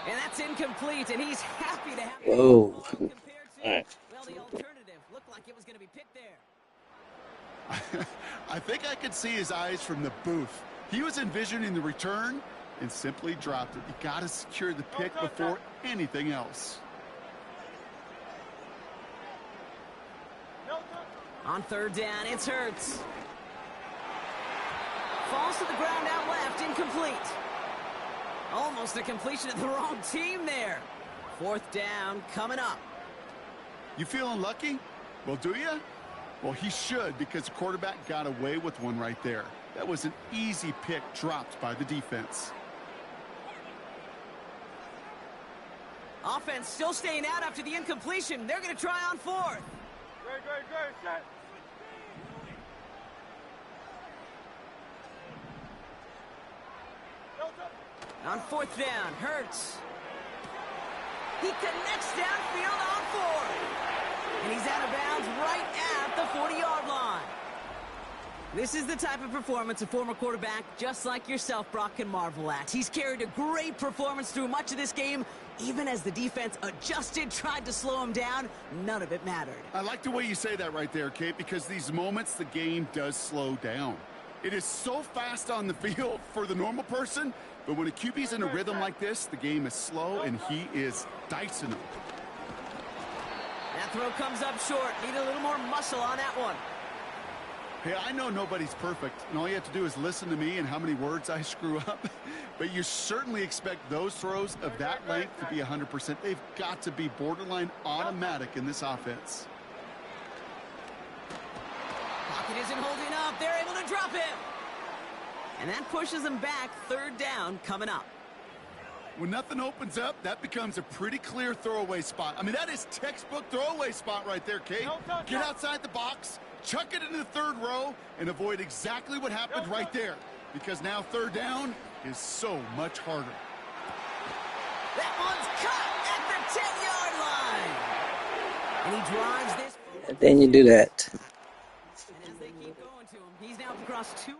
And that's incomplete, and he's happy to have it. Whoa. Compared to, All right. well, the alternative looked like it was going to be picked there. I think I could see his eyes from the booth. He was envisioning the return and simply dropped it. You got to secure the pick before anything else. On 3rd down, it's Hurts. Falls to the ground out left, incomplete. Almost a completion of the wrong team there. 4th down coming up. You feeling lucky? Well, do you? Well, he should, because the quarterback got away with one right there. That was an easy pick dropped by the defense. Offense still staying out after the incompletion. They're going to try on 4th. Great, set. On 4th down, Hurts. He connects downfield on 4. And he's out of bounds right at the 40-yard line. This is the type of performance a former quarterback just like yourself, Brock, can marvel at. He's carried a great performance through much of this game. Even as the defense adjusted, tried to slow him down, none of it mattered. I like the way you say that right there, Kate, because these moments the game does slow down. It is so fast on the field for the normal person, but when a QB's in a rhythm like this, the game is slow and he is dicing them. That throw comes up short. Need a little more muscle on that one. Hey, I know nobody's perfect, and all you have to do is listen to me and how many words I screw up. But you certainly expect those throws of that length to be 100%. They've got to be borderline automatic in this offense. Pocket isn't holding up. They're able to drop him. And that pushes them back. 3rd down coming up. When nothing opens up, that becomes a pretty clear throwaway spot. I mean, that is textbook throwaway spot right there, Kate. Get outside the box, chuck it into the 3rd row, and avoid exactly what happened right there. Because now 3rd down is so much harder. That one's cut at the 10-yard line. And he drives this. And then you do that. And as they keep going to him, he's now across 200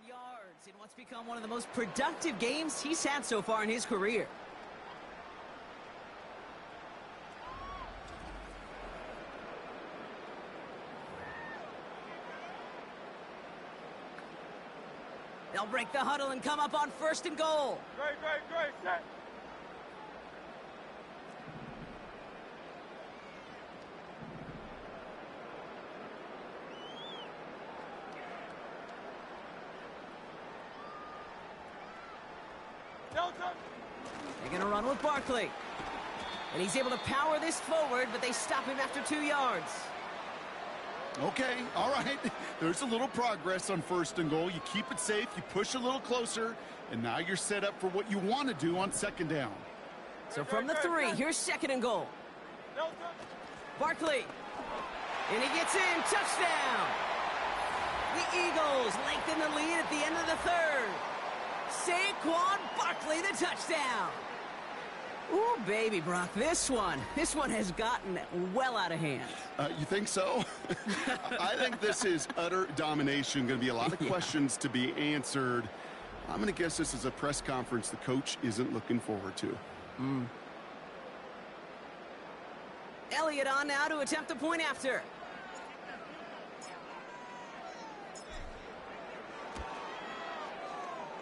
yards in what's become one of the most productive games he's had so far in his career. They'll break the huddle and come up on 1st and goal. Great, set. They're going to run with Barkley. And he's able to power this forward, but they stop him after 2 yards. Okay, all right. There's a little progress on 1st and goal. You keep it safe, you push a little closer, and now you're set up for what you want to do on 2nd down. So from the 3, here's 2nd and goal. Barkley. And he gets in. Touchdown. The Eagles lengthen the lead at the end of the 3rd. Saquon Barkley, the touchdown. Ooh, baby, Brock, this one has gotten well out of hand. You think so? I think this is utter domination. Going to be a lot of questions to be answered. I'm going to guess this is a press conference the coach isn't looking forward to. Elliott on now to attempt the point after.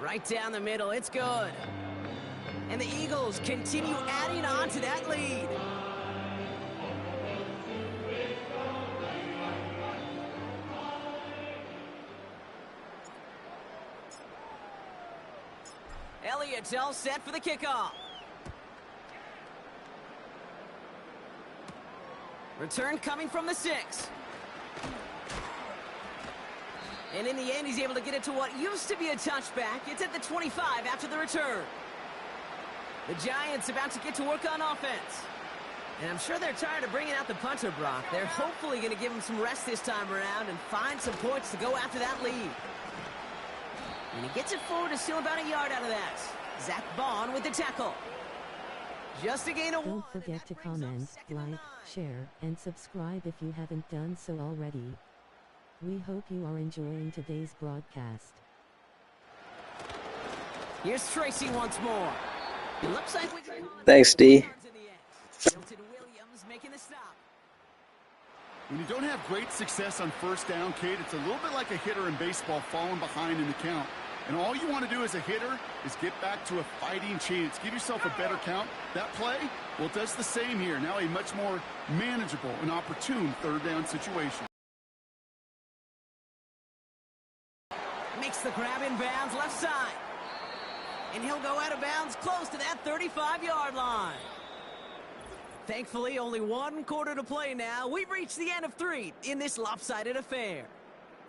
Right down the middle, it's good. And the Eagles continue adding on to that lead. Elliott's all set for the kickoff. Return coming from the 6. And in the end, he's able to get it to what used to be a touchback. It's at the 25 after the return. The Giants about to get to work on offense. And I'm sure they're tired of bringing out the punter, Brock. They're hopefully going to give him some rest this time around and find some points to go after that lead. And he gets it forward to steal about a yard out of that. Zach Bond with the tackle. Just a gain of 1. Don't forget to comment, like, share, and subscribe if you haven't done so already. We hope you are enjoying today's broadcast. Here's Tracy once more. It looks like we can. Thanks, D. Williams making the stop. When you don't have great success on 1st down, Kate, it's a little bit like a hitter in baseball falling behind in the count. And all you want to do as a hitter is get back to a fighting chance. Give yourself a better count. That play, well, it does the same here. Now a much more manageable and opportune 3rd down situation. Makes the grab in bounds left side. And he'll go out of bounds close to that 35-yard line. Thankfully, only 1 quarter to play now. We've reached the end of 3 in this lopsided affair.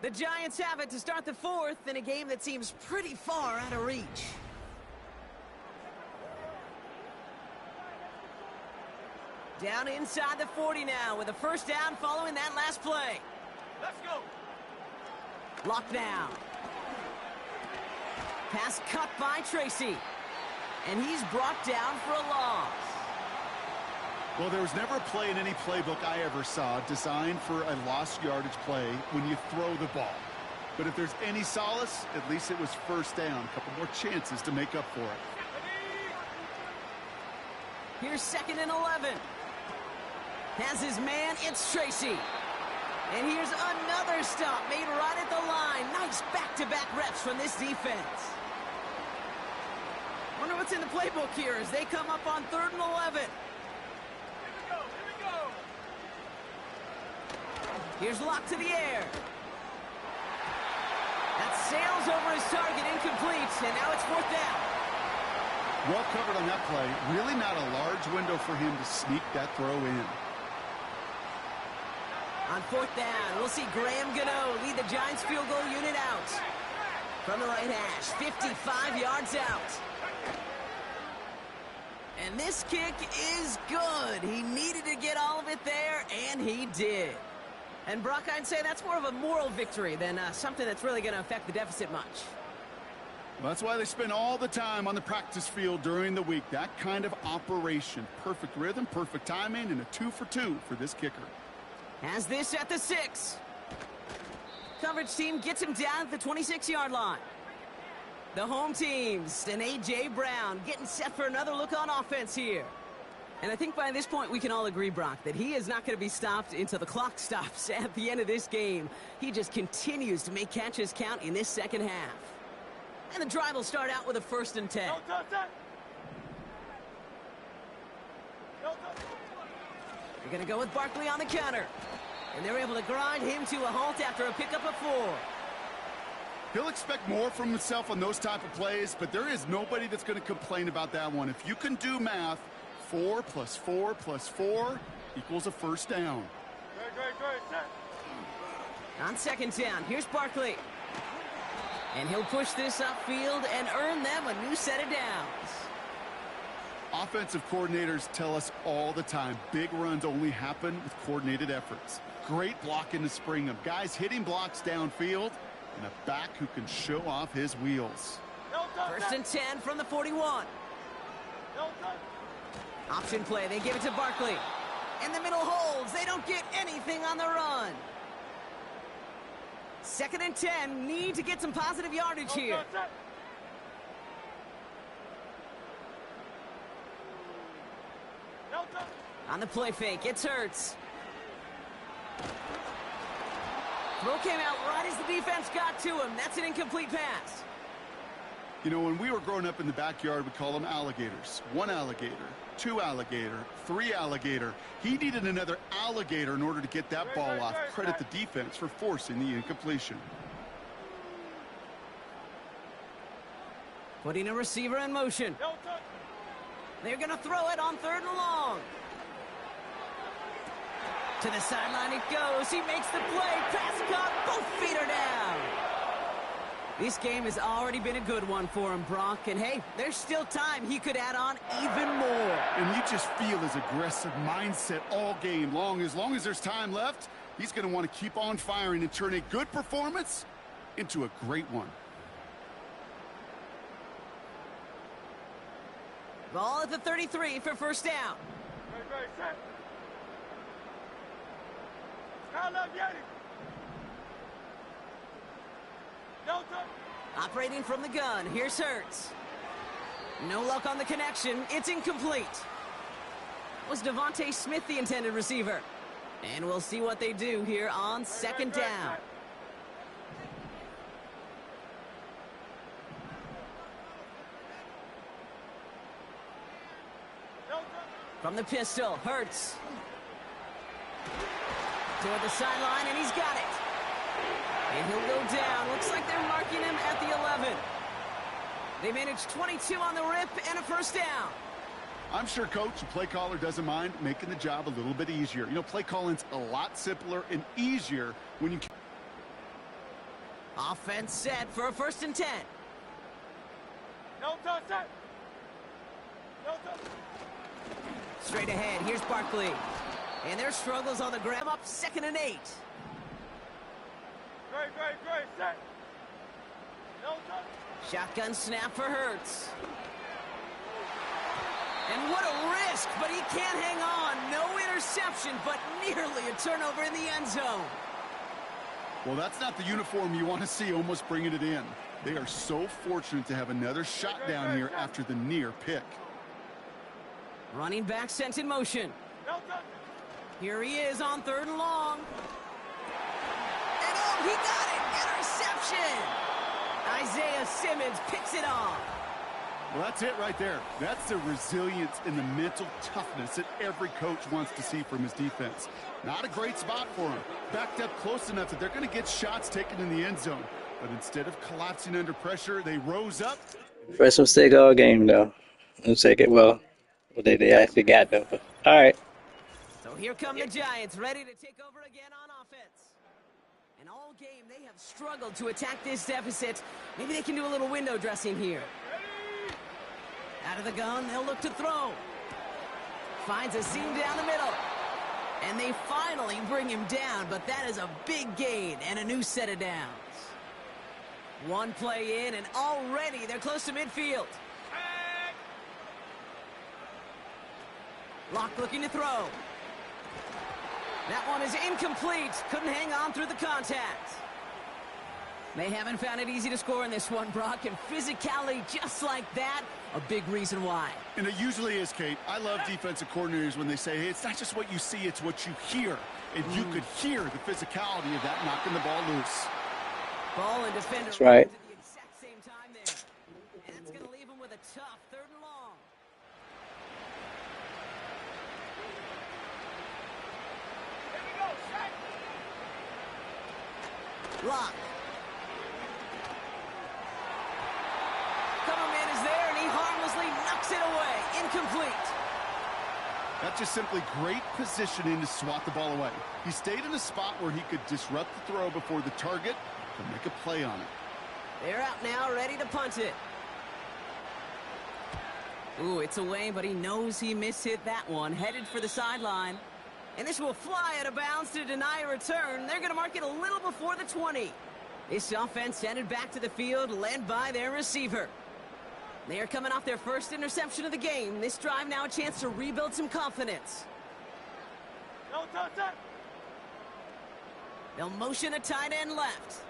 The Giants have it to start the 4th in a game that seems pretty far out of reach. Down inside the 40 now with a 1st down following that last play. Let's go. Locked down. Pass cut by Tracy. And he's brought down for a loss. Well, there was never a play in any playbook I ever saw designed for a lost yardage play when you throw the ball. But if there's any solace, at least it was first down. A couple more chances to make up for it. Here's 2nd and 11. Has his man, it's Tracy. And here's another stop made right at the line. Nice back-to-back reps from this defense. Wonder what's in the playbook here as they come up on 3rd and 11. Here we go. Here's Locke to the air. That sails over his target, incomplete, and now it's 4th down. Well covered on that play. Really not a large window for him to sneak that throw in. On 4th down, we'll see Graham Gano lead the Giants field goal unit out. From the right hash, 55 yards out. And this kick is good. He needed to get all of it there, and he did. And Brock, I'd say that's more of a moral victory than something that's really going to affect the deficit much. Well, that's why they spend all the time on the practice field during the week. That kind of operation. Perfect rhythm, perfect timing, and a 2 for 2 for this kicker. Has this at the 6. Coverage team gets him down at the 26-yard line. The home teams and A.J. Brown getting set for another look on offense here. And I think by this point we can all agree, Brock, that he is not going to be stopped until the clock stops at the end of this game. He just continues to make catches count in this second half. And the drive will start out with a 1st and 10. They're going to go with Barkley on the counter. And they're able to grind him to a halt after a pickup of 4. He'll expect more from himself on those type of plays, but there is nobody that's going to complain about that one. If you can do math, 4 plus 4 plus 4 equals a 1st down. Great. On 2nd down, here's Barkley. And he'll push this upfield and earn them a new set of downs. Offensive coordinators tell us all the time, big runs only happen with coordinated efforts. Great blocking to spring them. Guys hitting blocks downfield, and a back who can show off his wheels. 1st and 10 from the 41. Option play, they give it to Barkley. And the middle holds, they don't get anything on the run. 2nd and 10, need to get some positive yardage here. On the play fake, it's Hurts. Throw came out right as the defense got to him. That's an incomplete pass. You know, when we were growing up in the backyard, we call them alligators. 1 alligator, 2 alligator, 3 alligator. He needed another alligator in order to get that ball off. Credit the defense for forcing the incompletion. Putting a receiver in motion. They're going to throw it on 3rd and long. To the sideline it goes. He makes the play. Pass caught. Both feet are down. This game has already been a good one for him, Brock. And, hey, there's still time. He could add on even more. And you just feel his aggressive mindset all game long. As long as there's time left, he's going to want to keep on firing and turn a good performance into a great one. Ball at the 33 for 1st down. Great, set. Operating from the gun, here's Hurts. No luck on the connection, it's incomplete. Was Devontae Smith the intended receiver? And we'll see what they do here on 2nd down. From the pistol, Hurts. Toward the sideline, and he's got it. And he'll go down. Looks like they're marking him at the 11. They managed 22 on the rip and a 1st down. I'm sure coach and play caller doesn't mind making the job a little bit easier. You know, play calling's a lot simpler and easier when you... Offense set for a 1st and 10. No touch, set. No touch. Straight ahead, here's Barkley. And their struggles on the ground up 2nd and 8. Great, set. No touch. Shotgun snap for Hurts. And what a risk, but he can't hang on. No interception, but nearly a turnover in the end zone. Well, that's not the uniform you want to see almost bringing it in. They are so fortunate to have another shot down here after the near pick. Running back sent in motion. Here he is on 3rd and long. And oh, he got it! Interception! Isaiah Simmons picks it off. Well, that's it right there. That's the resilience and the mental toughness that every coach wants to see from his defense. Not a great spot for him. Backed up close enough that they're going to get shots taken in the end zone. But instead of collapsing under pressure, they rose up. First mistake all game, though. Let's take it. Well, they actually got them. But, all right. So here come the Giants, ready to take over again on offense. And all game, they have struggled to attack this deficit. Maybe they can do a little window dressing here. Out of the gun, they'll look to throw. Finds a seam down the middle. And they finally bring him down, but that is a big gain and a new set of downs. One play in, and already they're close to midfield. Locke looking to throw. That one is incomplete. Couldn't hang on through the contact. They haven't found it easy to score in this one, Brock, and physicality just like that, a big reason why. And it usually is, Kate. I love defensive coordinators when they say, hey, it's not just what you see, it's what you hear. And you could hear the physicality of that knocking the ball loose. Ball and defender. That's right. At the exact same time there. And that's going to leave him with a tough 3rd and long. Locke. Coverman is there, and he harmlessly knocks it away. Incomplete. That's just simply great positioning to swat the ball away. He stayed in a spot where he could disrupt the throw before the target and make a play on it. They're out now, ready to punt it. Ooh, it's away, but he knows he mishit that one. Headed for the sideline. And this will fly out of bounds to deny a return. They're going to mark it a little before the 20. This offense headed back to the field, led by their receiver. They are coming off their first interception of the game. This drive now a chance to rebuild some confidence. They'll motion a tight end left.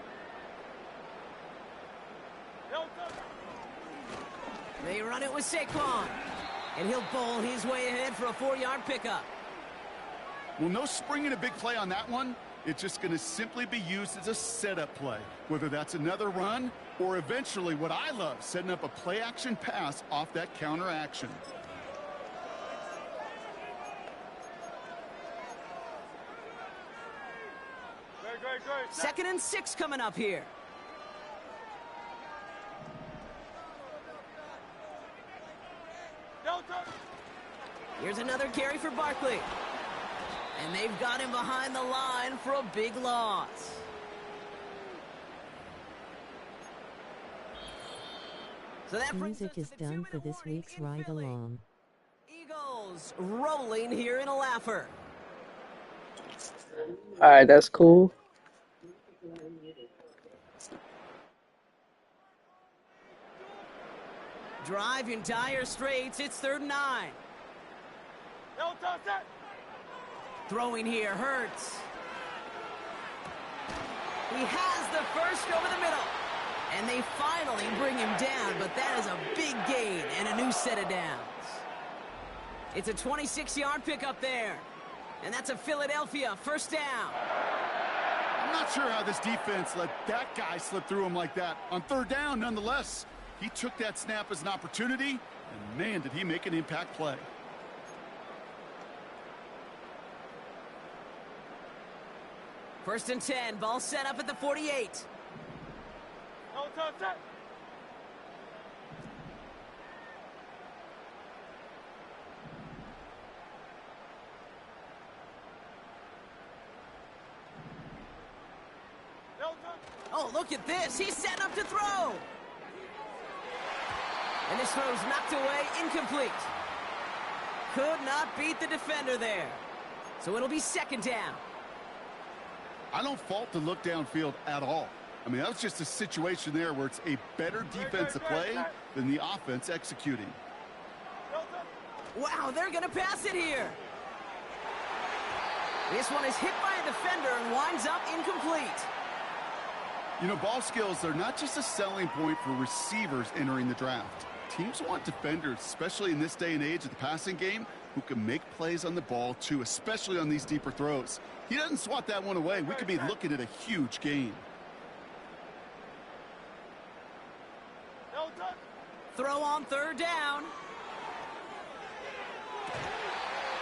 They run it with Saquon. And he'll bowl his way ahead for a 4-yard pickup. Well, no springing a big play on that one. It's just going to simply be used as a setup play, whether that's another run or eventually what I love, setting up a play-action pass off that counter action. Great. 2nd and 6 coming up here. Here's another carry for Barkley. And they've got him behind the line for a big loss. So that music is done for this week's ride along. Eagles rolling here in a laugher. All right, that's cool. Drive in dire straits. It's 3rd and 9. Throwing here hurts. He has the first over the middle. And they finally bring him down, but that is a big gain and a new set of downs. It's a 26-yard pickup there. And that's a Philadelphia 1st down. I'm not sure how this defense let that guy slip through him like that. On 3rd down, nonetheless, he took that snap as an opportunity, and man, did he make an impact play. First and 10, ball set up at the 48. Oh, look at this. He's set up to throw. And this throw's knocked away, incomplete. Could not beat the defender there. So it'll be 2nd down. I don't fault the look downfield at all. I mean, that was just a situation there where it's a better defensive play than the offense executing. Wow, they're going to pass it here. This one is hit by a defender and winds up incomplete. You know, ball skills are not just a selling point for receivers entering the draft. Teams want defenders, especially in this day and age of the passing game, who can make plays on the ball too, especially on these deeper throws. He doesn't swat that one away. We could be looking at a huge gain. Throw on third down.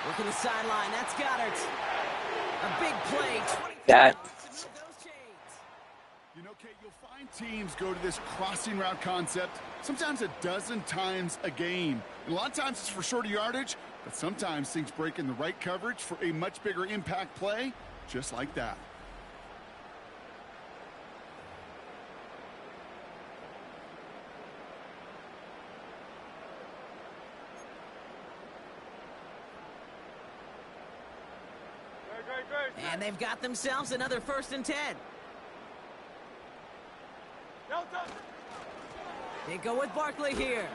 Working the sideline. That's Goddard. A big play. That. You know, Kate, you'll find teams go to this crossing route concept sometimes a dozen times a game. And a lot of times it's for shorter yardage, but sometimes things break in the right coverage for a much bigger impact play, just like that. And they've got themselves another 1st and 10. They go with Barkley here.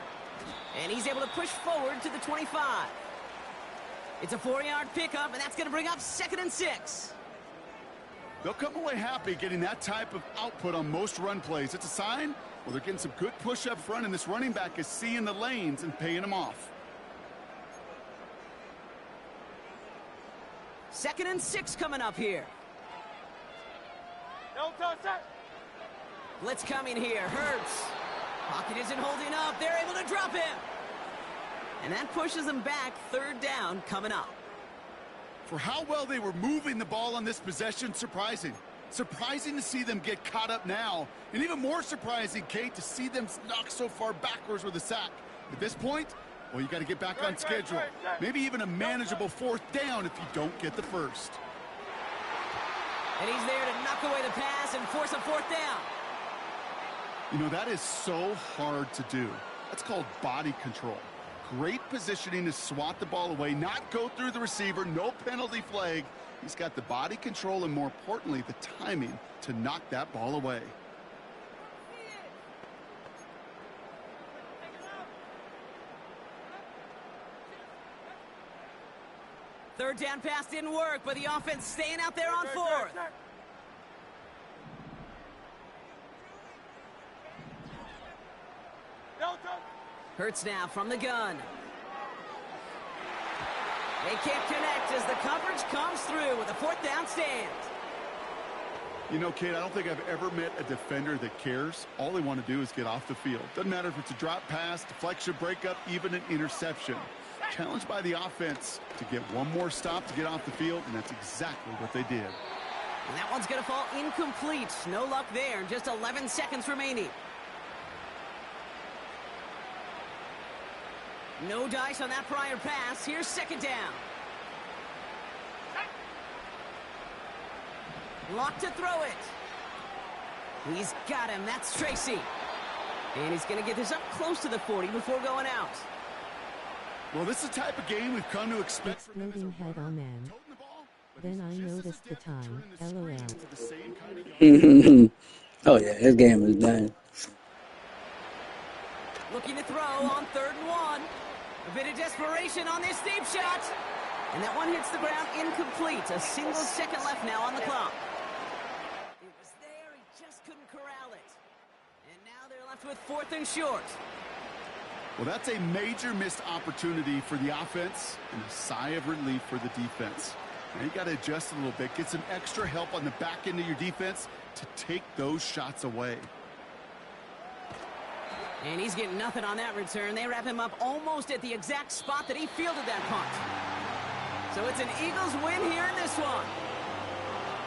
And he's able to push forward to the 25. It's a 4-yard pickup, and that's going to bring up 2nd and 6. They'll come away happy getting that type of output on most run plays. It's a sign, well, they're getting some good push up front, and this running back is seeing the lanes and paying them off. 2nd and 6 coming up here. Blitz coming here. Hurts. Pocket isn't holding up. They're able to drop him. And that pushes them back. 3rd down coming up. For how well they were moving the ball on this possession, surprising. Surprising to see them get caught up now. And even more surprising, Kate, to see them knock so far backwards with a sack. At this point, well, you got to get back on schedule. Maybe even a manageable 4th down if you don't get the first. And he's there to knock away the pass and force a 4th down. You know, that is so hard to do. That's called body control. Great positioning to swat the ball away, not go through the receiver, no penalty flag. He's got the body control and, more importantly, the timing to knock that ball away. Third down pass didn't work, but the offense staying out there on 4th. Hurts now from the gun. They can't connect as the coverage comes through with a 4th down stand. You know, Kate, I don't think I've ever met a defender that cares. All they want to do is get off the field. Doesn't matter if it's a drop pass, deflection, breakup, even an interception. Challenged by the offense to get one more stop to get off the field, and that's exactly what they did. And that one's going to fall incomplete. No luck there. Just 11 seconds remaining. No dice on that prior pass. Here's 2nd down. Locked to throw it. He's got him. That's Tracy. And he's going to get this up close to the 40 before going out. Well, this is the type of game we've come to expect from him. Exploding head on man. Then I noticed the time. LOL. Oh yeah, his game is done. Looking to throw on 3rd and 1. A bit of desperation on this deep shot. And that one hits the ground incomplete. A single second left now on the clock. It was there. He just couldn't corral it. And now they're left with 4th and short. Well, that's a major missed opportunity for the offense and a sigh of relief for the defense. Now you got to adjust a little bit, get some extra help on the back end of your defense to take those shots away. And he's getting nothing on that return. They wrap him up almost at the exact spot that he fielded that punt. So it's an Eagles win here in this one.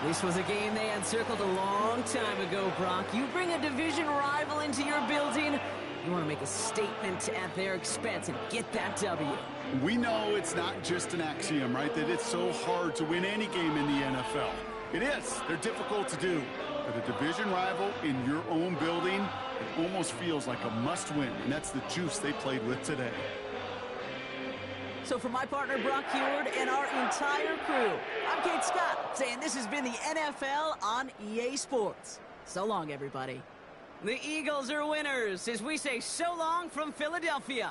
This was a game they had circled a long time ago, Brock. You bring a division rival into your building, you want to make a statement at their expense and get that W. We know it's not just an axiom, right, that it's so hard to win any game in the NFL. It is. They're difficult to do. But a division rival in your own building, it almost feels like a must-win, and that's the juice they played with today. So for my partner, Brock Huard, and our entire crew, I'm Kate Scott, saying this has been the NFL on EA Sports. So long, everybody. The Eagles are winners as we say so long from Philadelphia.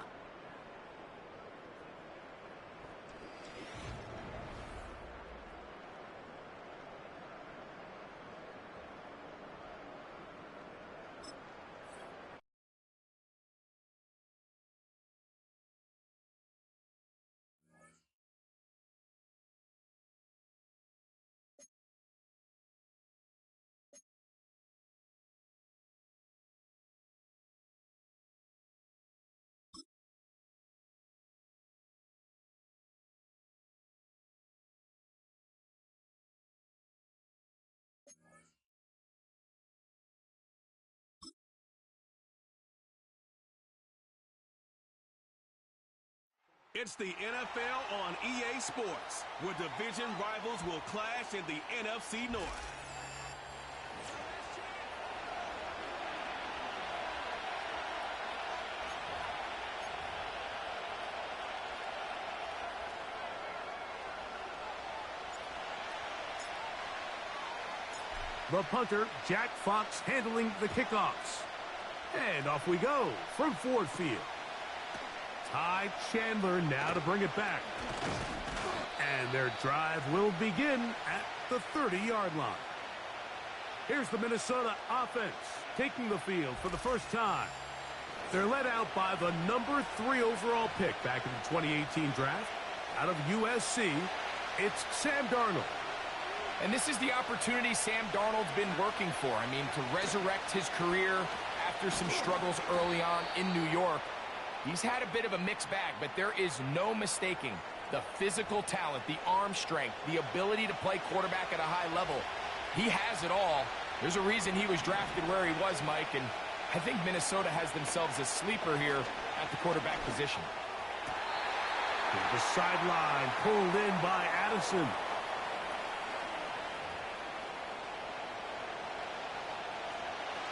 It's the NFL on EA Sports, where division rivals will clash in the NFC North. The punter, Jack Fox, handling the kickoffs. And off we go from Ford Field. Ty Chandler now to bring it back. And their drive will begin at the 30-yard line. Here's the Minnesota offense taking the field for the first time. They're led out by the number 3 overall pick back in the 2018 draft. Out of USC, it's Sam Darnold. And this is the opportunity Sam Darnold's been working for. I mean, to resurrect his career after some struggles early on in New York. He's had a bit of a mixed bag, but there is no mistaking the physical talent, the arm strength, the ability to play quarterback at a high level. He has it all. There's a reason he was drafted where he was, Mike, and I think Minnesota has themselves a sleeper here at the quarterback position. The sideline pulled in by Addison.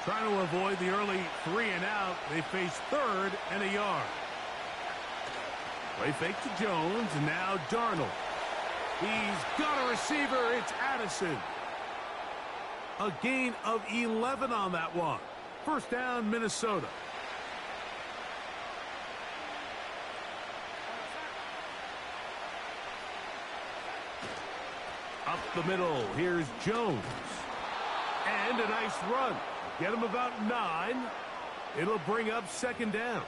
Trying to avoid the early 3 and out. They face 3rd and a yard. Play fake to Jones, and now Darnold. He's got a receiver. It's Addison. A gain of 11 on that one. First down, Minnesota. Up the middle, here's Jones. And a nice run. Get him about 9. It'll bring up second down.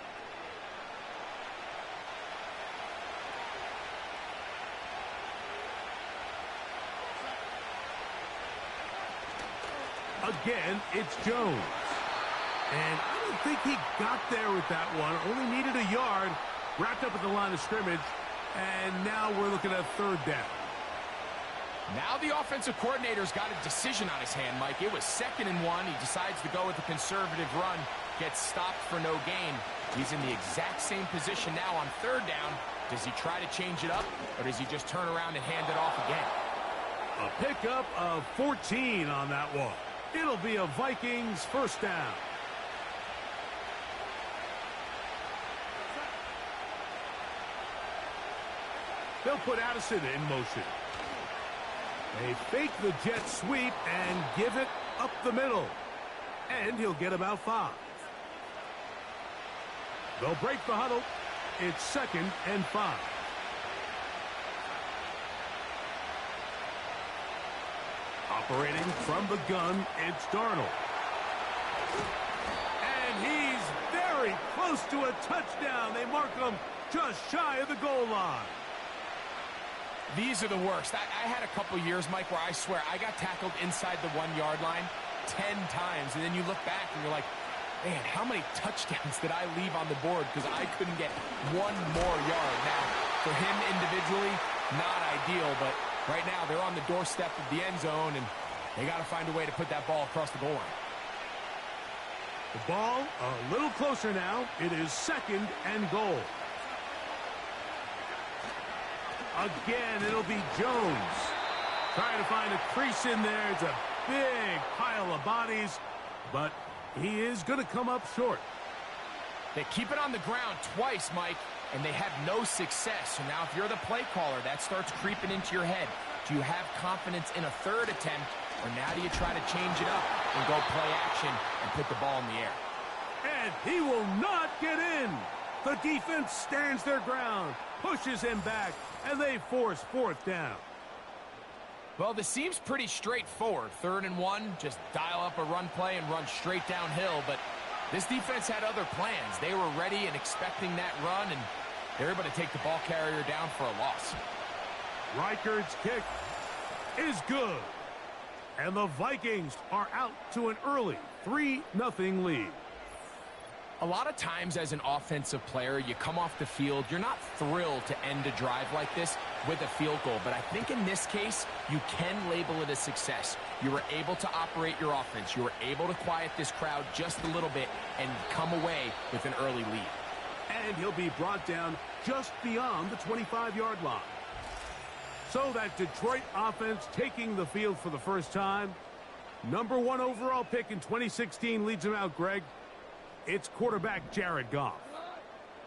Again, it's Jones. And I don't think he got there with that one. Only needed a yard. Wrapped up at the line of scrimmage. And now we're looking at 3rd down. Now the offensive coordinator's got a decision on his hand, Mike. It was 2nd and 1. He decides to go with a conservative run. Gets stopped for no gain. He's in the exact same position now on 3rd down. Does he try to change it up, or does he just turn around and hand it off again? A pickup of 14 on that one. It'll be a Vikings first down. They'll put Addison in motion. They fake the jet sweep and give it up the middle. And he'll get about 5. They'll break the huddle. It's 2nd and 5. Operating from the gun, it's Darnold. And he's very close to a touchdown. They mark him just shy of the goal line. These are the worst. I had a couple years, Mike, where I swear I got tackled inside the 1-yard line 10 times. And then you look back and you're like, man, how many touchdowns did I leave on the board because I couldn't get 1 more yard? Now, for him individually, not ideal, but right now they're on the doorstep of the end zone, and they got to find a way to put that ball across the goal line. The ball a little closer now. It is 2nd and goal. Again, it'll be Jones. Trying to find a crease in there. It's a big pile of bodies, but he is going to come up short. They keep it on the ground twice, Mike, and they have no success. So now if you're the play caller, that starts creeping into your head. Do you have confidence in a 3rd attempt, or now do you try to change it up and go play action and put the ball in the air? And he will not get in. The defense stands their ground, pushes him back, and they force 4th down. Well, this seems pretty straightforward. 3rd and 1, just dial up a run play and run straight downhill. But this defense had other plans. They were ready and expecting that run, and they were able to take the ball carrier down for a loss. Reichard's kick is good. And the Vikings are out to an early 3-0 lead. A lot of times as an offensive player, you come off the field, you're not thrilled to end a drive like this with a field goal. But I think in this case, you can label it a success. You were able to operate your offense. You were able to quiet this crowd just a little bit and come away with an early lead. And he'll be brought down just beyond the 25-yard line. So that Detroit offense taking the field for the first time. #1 overall pick in 2016 leads him out, Greg. It's quarterback Jared Goff.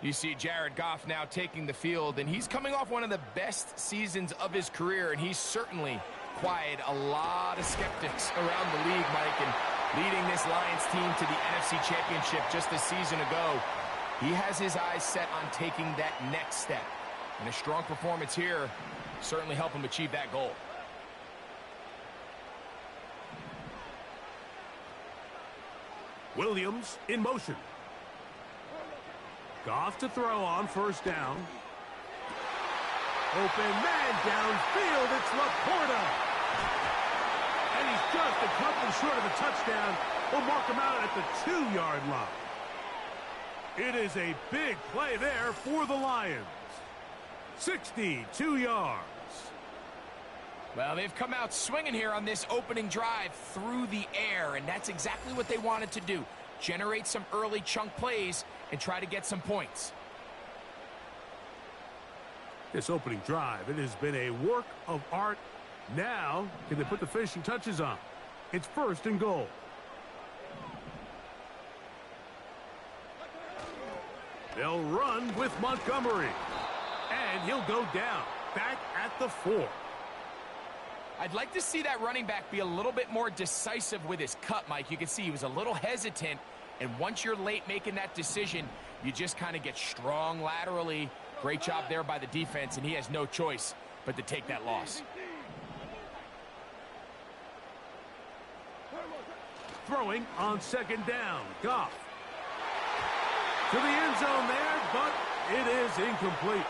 You see Jared Goff now taking the field, and he's coming off one of the best seasons of his career, and he's certainly quieted a lot of skeptics around the league, Mike, and leading this Lions team to the NFC Championship just a season ago. He has his eyes set on taking that next step, and a strong performance here certainly help him achieve that goal. Williams in motion. Goff to throw on first down. Open man downfield. It's Laporta. And he's just a couple short of a touchdown. We'll mark him out at the 2-yard line. It is a big play there for the Lions. 62 yards. Well, they've come out swinging here on this opening drive through the air, and that's exactly what they wanted to do. Generate some early chunk plays and try to get some points. This opening drive, it has been a work of art. Now, can they put the finishing touches on? It's 1st and goal. They'll run with Montgomery. And he'll go down, back at the 4. I'd like to see that running back be a little bit more decisive with his cut, Mike. You can see he was a little hesitant, and once you're late making that decision, you just kind of get strong laterally. Great job there by the defense, and he has no choice but to take that loss. Throwing on 2nd down, Goff. To the end zone there, but it is incomplete.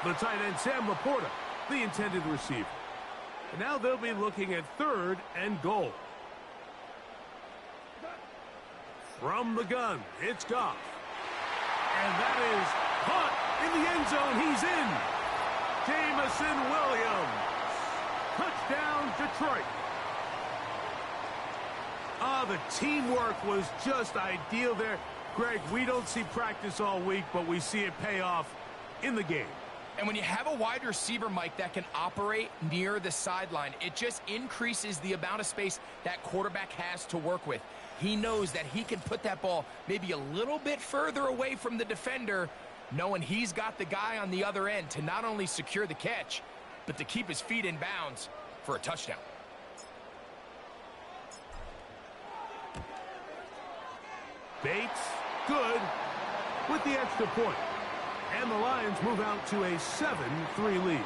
The tight end, Sam Laporta, the intended receiver. And now they'll be looking at 3rd and goal. From the gun, it's Goff. And that is caught in the end zone. He's in. Jameson Williams. Touchdown, Detroit. The teamwork was just ideal there. Greg, we don't see practice all week, but we see it pay off in the game. And when you have a wide receiver, Mike, that can operate near the sideline, it just increases the amount of space that quarterback has to work with. He knows that he can put that ball maybe a little bit further away from the defender, knowing he's got the guy on the other end to not only secure the catch, but to keep his feet in bounds for a touchdown. Bates, good, with the extra point. And the Lions move out to a 7-3 lead.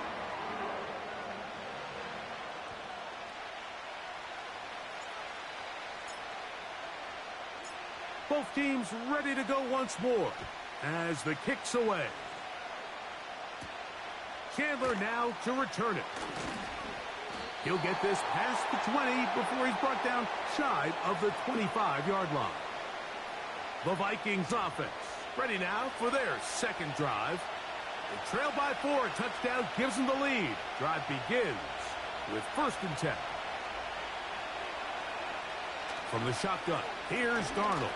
Both teams ready to go once more as the kick's away. Chandler now to return it. He'll get this past the 20 before he's brought down shy of the 25-yard line. The Vikings offense ready now for their 2nd drive. They trail by 4. Touchdown gives them the lead. Drive begins with 1st and 10. From the shotgun, here's Darnold.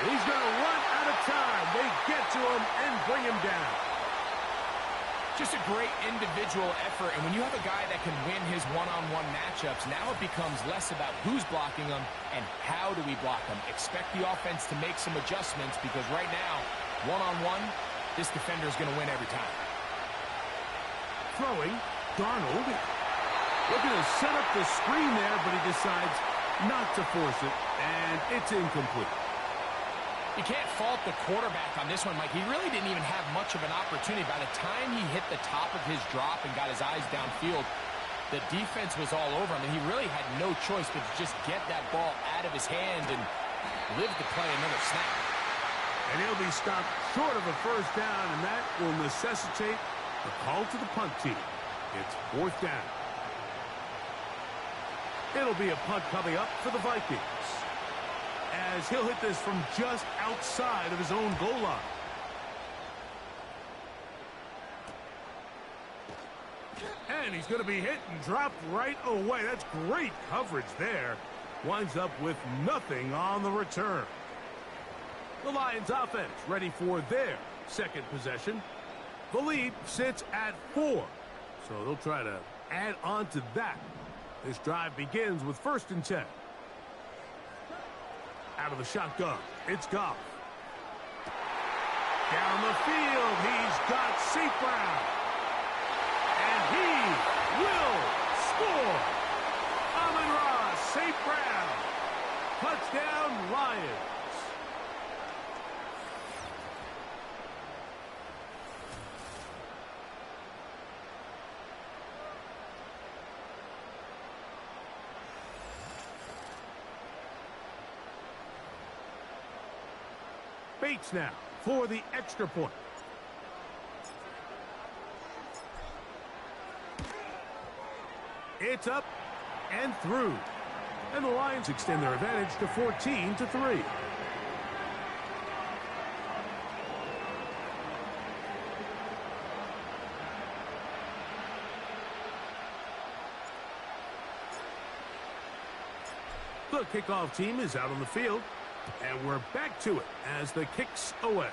He's going to run out of time. They get to him and bring him down. Just a great individual effort, and when you have a guy that can win his one-on-one matchups, now it becomes less about who's blocking him and how do we block him. Expect the offense to make some adjustments because right now, one-on-one, this defender is going to win every time. Throwing, Darnold looking to set up the screen there, but he decides not to force it, and it's incomplete. You can't fault the quarterback on this one, Mike. He really didn't even have much of an opportunity. By the time he hit the top of his drop and got his eyes downfield, the defense was all over him, and he really had no choice but to just get that ball out of his hand and live to play another snap. And he'll be stopped short of a 1st down, and that will necessitate a call to the punt team. It's 4th down. It'll be a punt coming up for the Vikings, as he'll hit this from just outside of his own goal line. And he's going to be hit and dropped right away. That's great coverage there. Winds up with nothing on the return. The Lions offense ready for their second possession. The lead sits at 4, so they'll try to add on to that. This drive begins with 1st and 10. Out of the shotgun, it's Goff. Down the field, he's got St. Brown. And he will score. Amon-Ra St. Brown. Touchdown, Lions. Bates now for the extra point. It's up and through. And the Lions extend their advantage to 14-3. The kickoff team is out on the field. And we're back to it as the kick's away.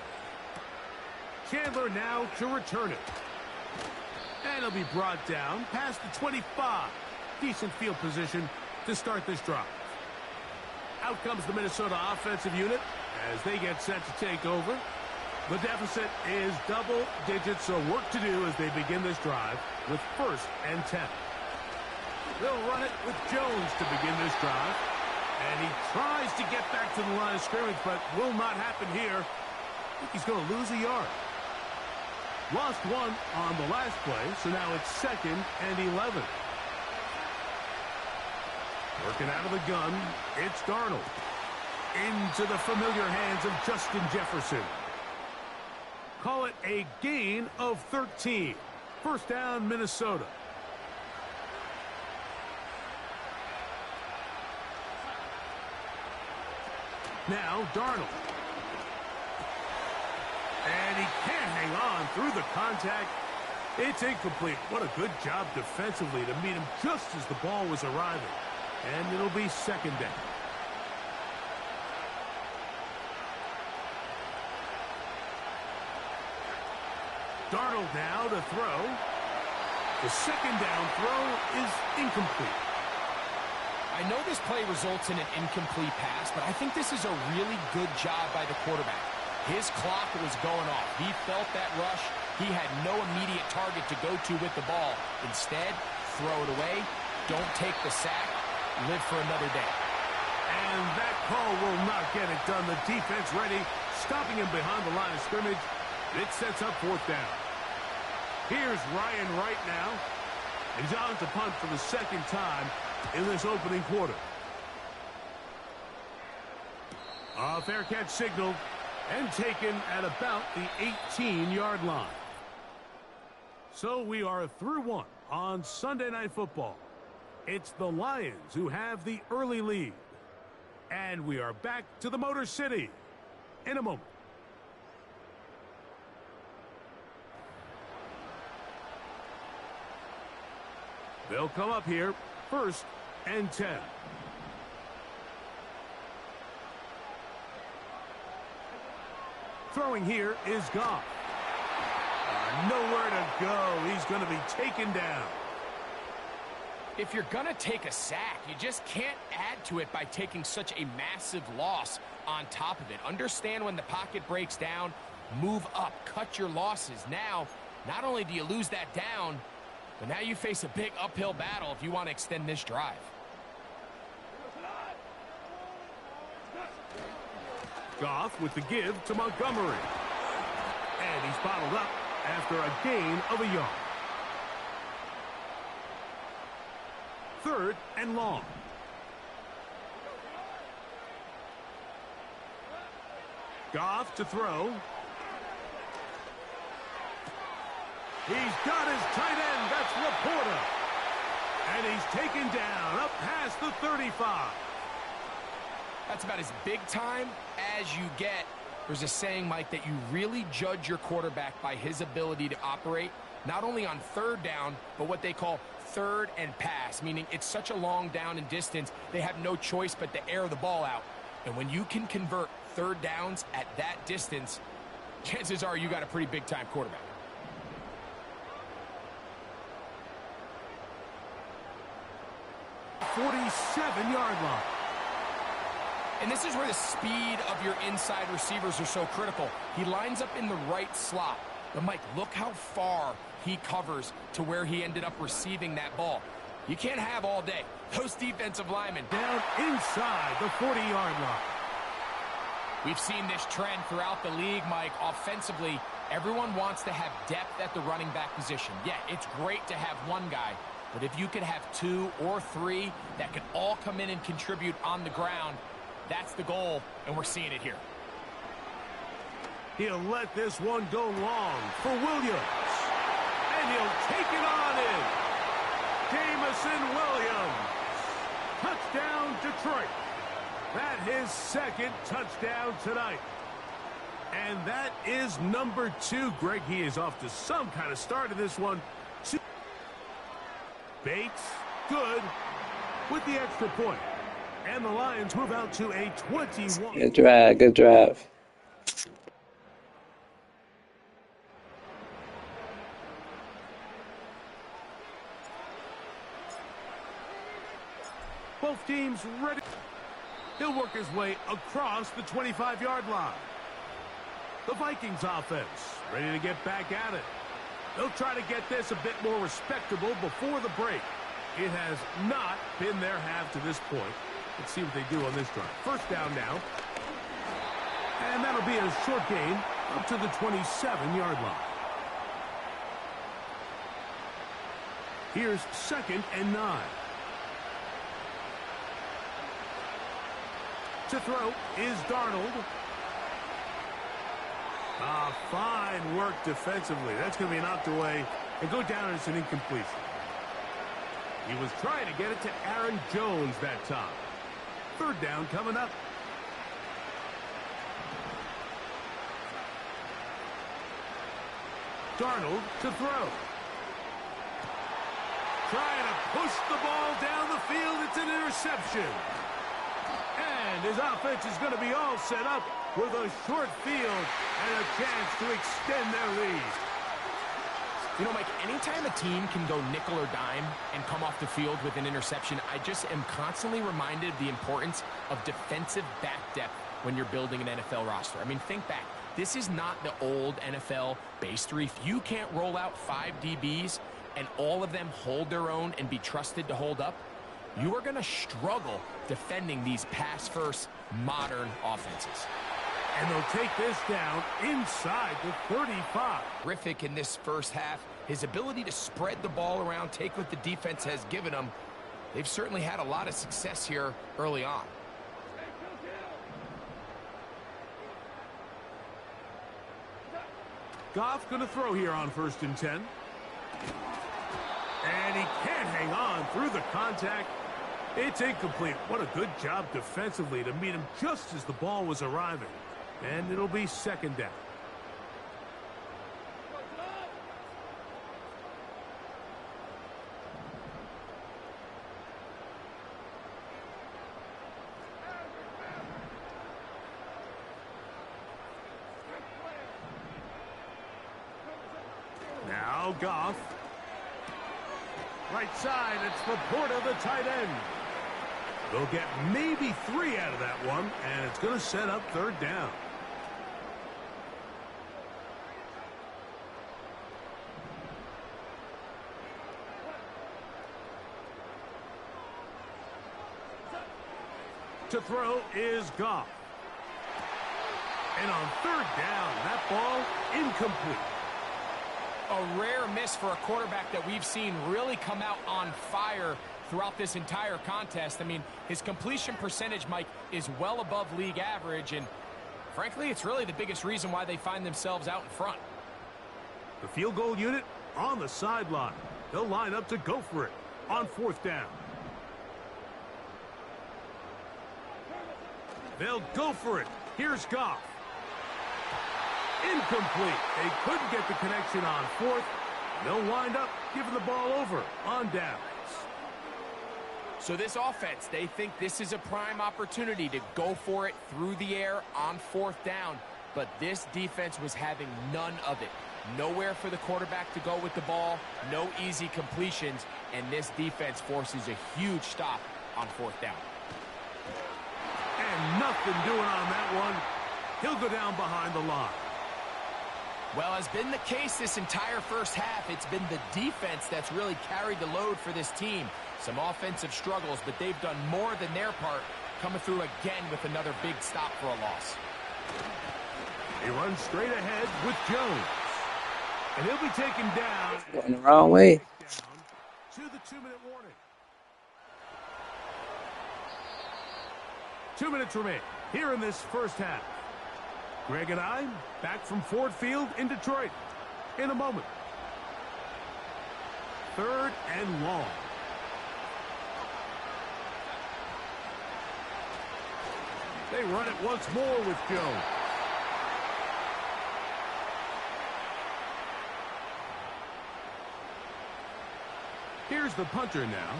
Chandler now to return it. And it'll be brought down past the 25. Decent field position to start this drive. Out comes the Minnesota offensive unit as they get set to take over. The deficit is double digits, so work to do as they begin this drive with 1st and 10. They'll run it with Jones to begin this drive. And he tries to get back to the line of scrimmage, but will not happen here. I think he's going to lose a yard. Lost 1 on the last play, so now it's 2nd and 11. Working out of the gun, it's Darnold. Into the familiar hands of Justin Jefferson. Call it a gain of 13. 1st down, Minnesota. Now, Darnold. And he can't hang on through the contact. It's incomplete. What a good job defensively to meet him just as the ball was arriving. And it'll be 2nd down. Darnold now to throw. The 2nd down throw is incomplete. I know this play results in an incomplete pass, but I think this is a really good job by the quarterback. His clock was going off. He felt that rush. He had no immediate target to go to with the ball. Instead, throw it away. Don't take the sack. Live for another day. And that call will not get it done. The defense ready, stopping him behind the line of scrimmage. It sets up 4th down. Here's Ryan Wright now. He's on to punt for the 2nd time in this opening quarter. A fair catch signaled and taken at about the 18-yard line. So we are through 1 on Sunday Night Football. It's the Lions who have the early lead. And we are back to the Motor City in a moment. They'll come up here 1st and 10. Throwing here is Goff. Nowhere to go. He's going to be taken down. If you're going to take a sack, you just can't add to it by taking such a massive loss on top of it. Understand when the pocket breaks down, move up, cut your losses. Now, not only do you lose that down, but now you face a big uphill battle if you want to extend this drive. Goff with the give to Montgomery. And he's bottled up after a gain of a yard. 3rd and long. Goff to throw. He's got his tight end. That's Laporta. And he's taken down up past the 35. That's about as big time as you get. There's a saying, Mike, that you really judge your quarterback by his ability to operate, not only on 3rd down, but what they call 3rd and pass, meaning it's such a long down and distance, they have no choice but to air the ball out. And when you can convert third downs at that distance, chances are you got a pretty big-time quarterback. .47-yard line. And this is where the speed of your inside receivers are so critical. He lines up in the right slot. But, Mike, look how far he covers to where he ended up receiving that ball. You can't have all day. Those defensive linemen. Down inside the 40-yard line. We've seen this trend throughout the league, Mike. Offensively, everyone wants to have depth at the running back position. Yeah, it's great to have one guy. But if you could have 2 or 3 that could all come in and contribute on the ground, that's the goal, and we're seeing it here. He'll let this one go long for Williams. And he'll take it on in. Jameson Williams. Touchdown, Detroit. That his second touchdown tonight. And that is number 2. Greg, he is off to some kind of start in this one. Bates, good, with the extra point. And the Lions move out to a 21. Good drive, good drive. Both teams ready. He'll work his way across the 25-yard line. The Vikings offense ready to get back at it. They'll try to get this a bit more respectable before the break. It has not been their half to this point. Let's see what they do on this drive. First down now. And that'll be a short gain up to the 27-yard line. Here's 2nd and 9. To throw is Darnold. Fine work defensively. That's going to be knocked away and go down as an incompletion. He was trying to get it to Aaron Jones that time. Third down coming up. Darnold to throw. Trying to push the ball down the field. It's an interception. And his offense is going to be all set up with a short field and a chance to extend their lead. You know, Mike, anytime a team can go nickel or dime and come off the field with an interception, I just am constantly reminded of the importance of defensive back depth when you're building an NFL roster. I mean, think back. This is not the old NFL base 3. If you can't roll out 5 DBs and all of them hold their own and be trusted to hold up, you are going to struggle defending these pass-first modern offenses. And they'll take this down inside the 35. Terrific in this first half. His ability to spread the ball around, take what the defense has given him. They've certainly had a lot of success here early on. Goff going to throw here on 1st and 10. And he can't hang on through the contact. It's incomplete. What a good job defensively to meet him just as the ball was arriving. And it'll be 2nd down. Now Goff. Right side, it's Laporta, the tight end. They'll get maybe 3 out of that one, and it's going to set up 3rd down. To throw is Goff. And on 3rd down, that ball incomplete. A rare miss for a quarterback that we've seen really come out on fire throughout this entire contest. I mean, his completion percentage, Mike, is well above league average, and frankly, it's really the biggest reason why they find themselves out in front. The field goal unit on the sideline. They'll line up to go for it on 4th down. They'll go for it. Here's Goff. Incomplete. They couldn't get the connection on 4th. They'll wind up giving the ball over on downs. So this offense, they think this is a prime opportunity to go for it through the air on 4th down. But this defense was having none of it. Nowhere for the quarterback to go with the ball, no easy completions, and this defense forces a huge stop on 4th down. And nothing doing on that one. He'll go down behind the line. Well, has been the case this entire first half. It's been the defense that's really carried the load for this team. Some offensive struggles, but they've done more than their part, coming through again with another big stop for a loss. He runs straight ahead with Jones. And he'll be taken down. Going the wrong way. To the 2-minute warning. 2 minutes remain here in this first half. Greg and I back from Ford Field in Detroit in a moment. 3rd and long. They run it once more with Jones. Here's the punter now,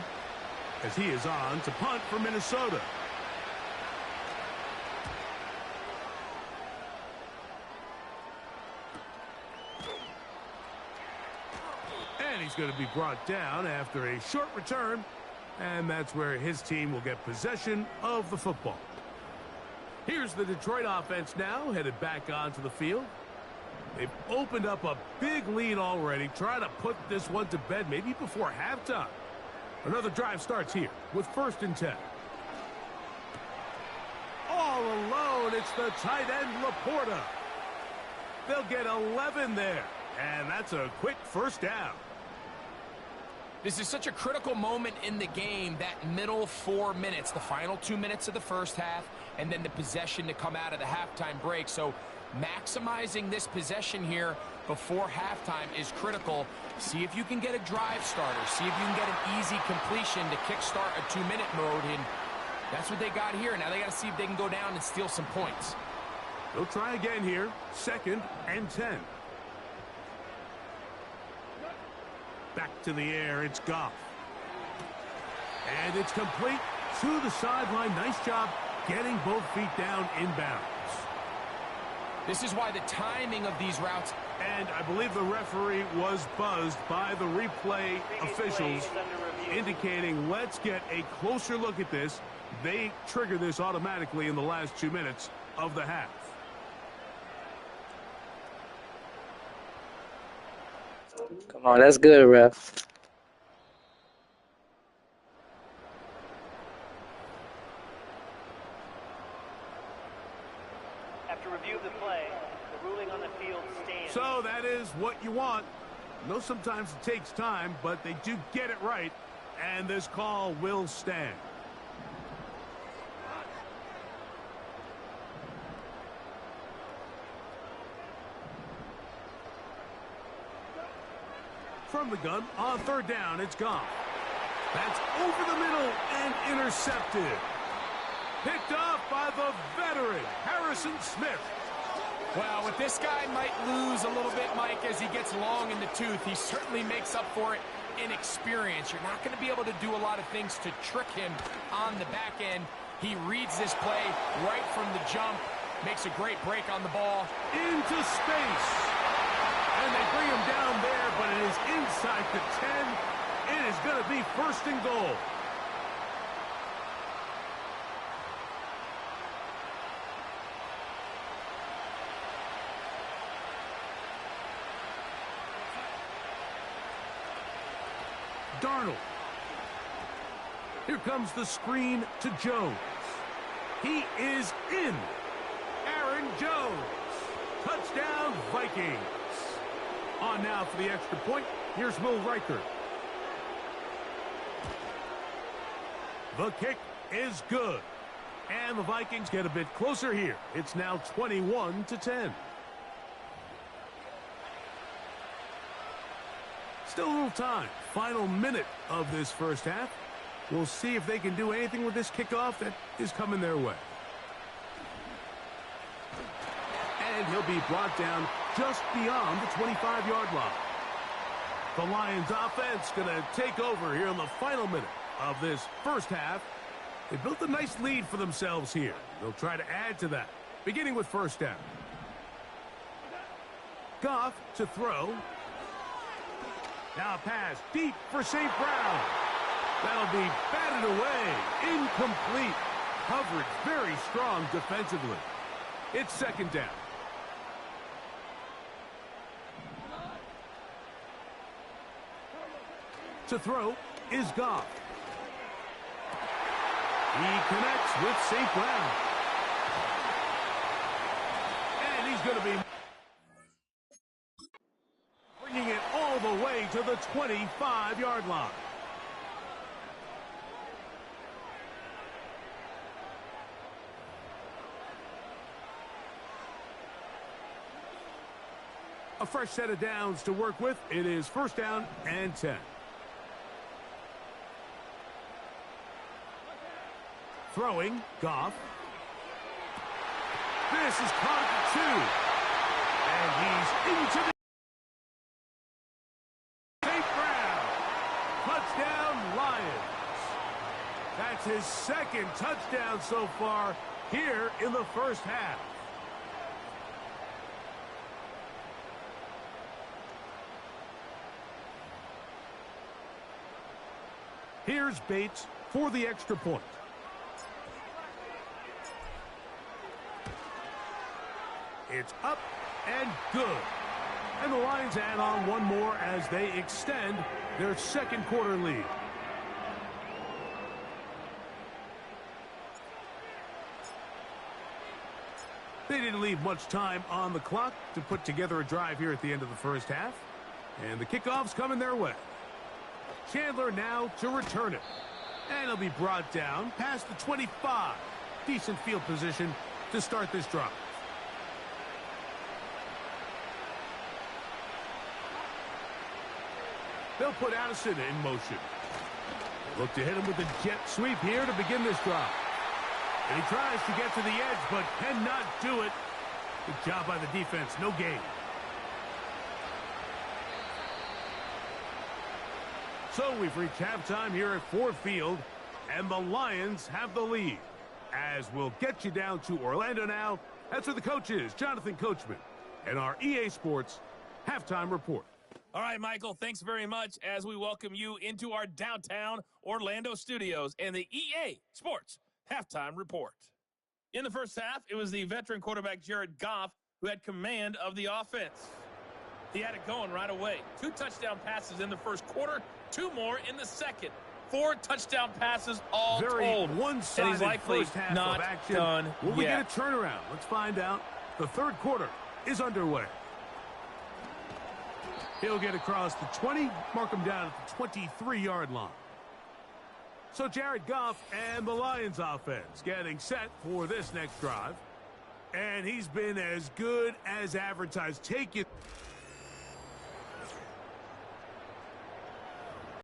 as he is on to punt for Minnesota. And he's going to be brought down after a short return, and that's where his team will get possession of the football. Here's the Detroit offense now, headed back onto the field. They've opened up a big lead already, trying to put this one to bed maybe before halftime. Another drive starts here with 1st and 10. All alone, it's the tight end Laporta. They'll get 11 there, and that's a quick 1st down. This is such a critical moment in the game, that middle 4 minutes, the final 2 minutes of the first half, and then the possession to come out of the halftime break. So maximizing this possession here before halftime is critical. See if you can get a drive starter. See if you can get an easy completion to kickstart a 2-minute mode, and that's what they got here. Now they got to see if they can go down and steal some points. They'll try again here, 2nd and 10. Back to the air, it's Goff. And it's complete to the sideline. Nice job getting both feet down inbounds. This is why the timing of these routes. And I believe the referee was buzzed by the replay officials, indicating let's get a closer look at this. They trigger this automatically in the last 2 minutes of the half. Come on, that's good, ref. After review of the play, the ruling on the field stands. So that is what you want. I know sometimes it takes time, but they do get it right, and this call will stand. From the gun, on 3rd down, it's Goff. That's over the middle and intercepted. Picked off by the veteran, Harrison Smith. Well, with this guy might lose a little bit, Mike, as he gets long in the tooth. He certainly makes up for it in experience. You're not going to be able to do a lot of things to trick him on the back end. He reads this play right from the jump, makes a great break on the ball. Into space. And they bring him down there, but it is inside the 10. It is going to be 1st and goal. Darnold. Here comes the screen to Jones. He is in. Aaron Jones. Touchdown, Vikings. On now for the extra point. Here's Will Reichert. The kick is good. And the Vikings get a bit closer here. It's now 21-10. Still a little time. Final minute of this first half. We'll see if they can do anything with this kickoff that is coming their way. And he'll be brought down just beyond the 25-yard line. The Lions offense going to take over here in the final minute of this first half. They built a nice lead for themselves here. They'll try to add to that, beginning with first down. Goff to throw. Now a pass deep for St. Brown. That'll be batted away. Incomplete. Coverage very strong defensively. It's second down. To throw is Goff. He connects with St. Brown. And he's going to be bringing it all the way to the 25-yard line. A fresh set of downs to work with. It is first down and 10. Throwing, Goff. This is caught at 2. And he's into the St. Brown. Touchdown, Lions. That's his second touchdown so far here in the first half. Here's Bates for the extra point. It's up and good. And the Lions add on one more as they extend their second quarter lead. They didn't leave much time on the clock to put together a drive here at the end of the first half. And the kickoff's coming their way. Chandler now to return it. And he'll be brought down past the 25. Decent field position to start this drive. They'll put Addison in motion. Look to hit him with a jet sweep here to begin this drive. And he tries to get to the edge, but cannot do it. Good job by the defense. No gain. So we've reached halftime here at Ford Field, and the Lions have the lead. As we'll get you down to Orlando now, that's where the coach is, Jonathan Coachman, and our EA Sports Halftime Report. All right, Michael, thanks very much as we welcome you into our downtown Orlando studios and the EA Sports Halftime Report. In the first half, it was the veteran quarterback Jared Goff who had command of the offense. He had it going right away. 2 touchdown passes in the first quarter, 2 more in the second. 4 touchdown passes all told. Very one-sided and he's likely first half not of action. done Will we yet. get a turnaround? Let's find out. The third quarter is underway. He'll get across the 20, mark him down at the 23-yard line. So Jared Goff and the Lions offense getting set for this next drive. And he's been as good as advertised. Take it.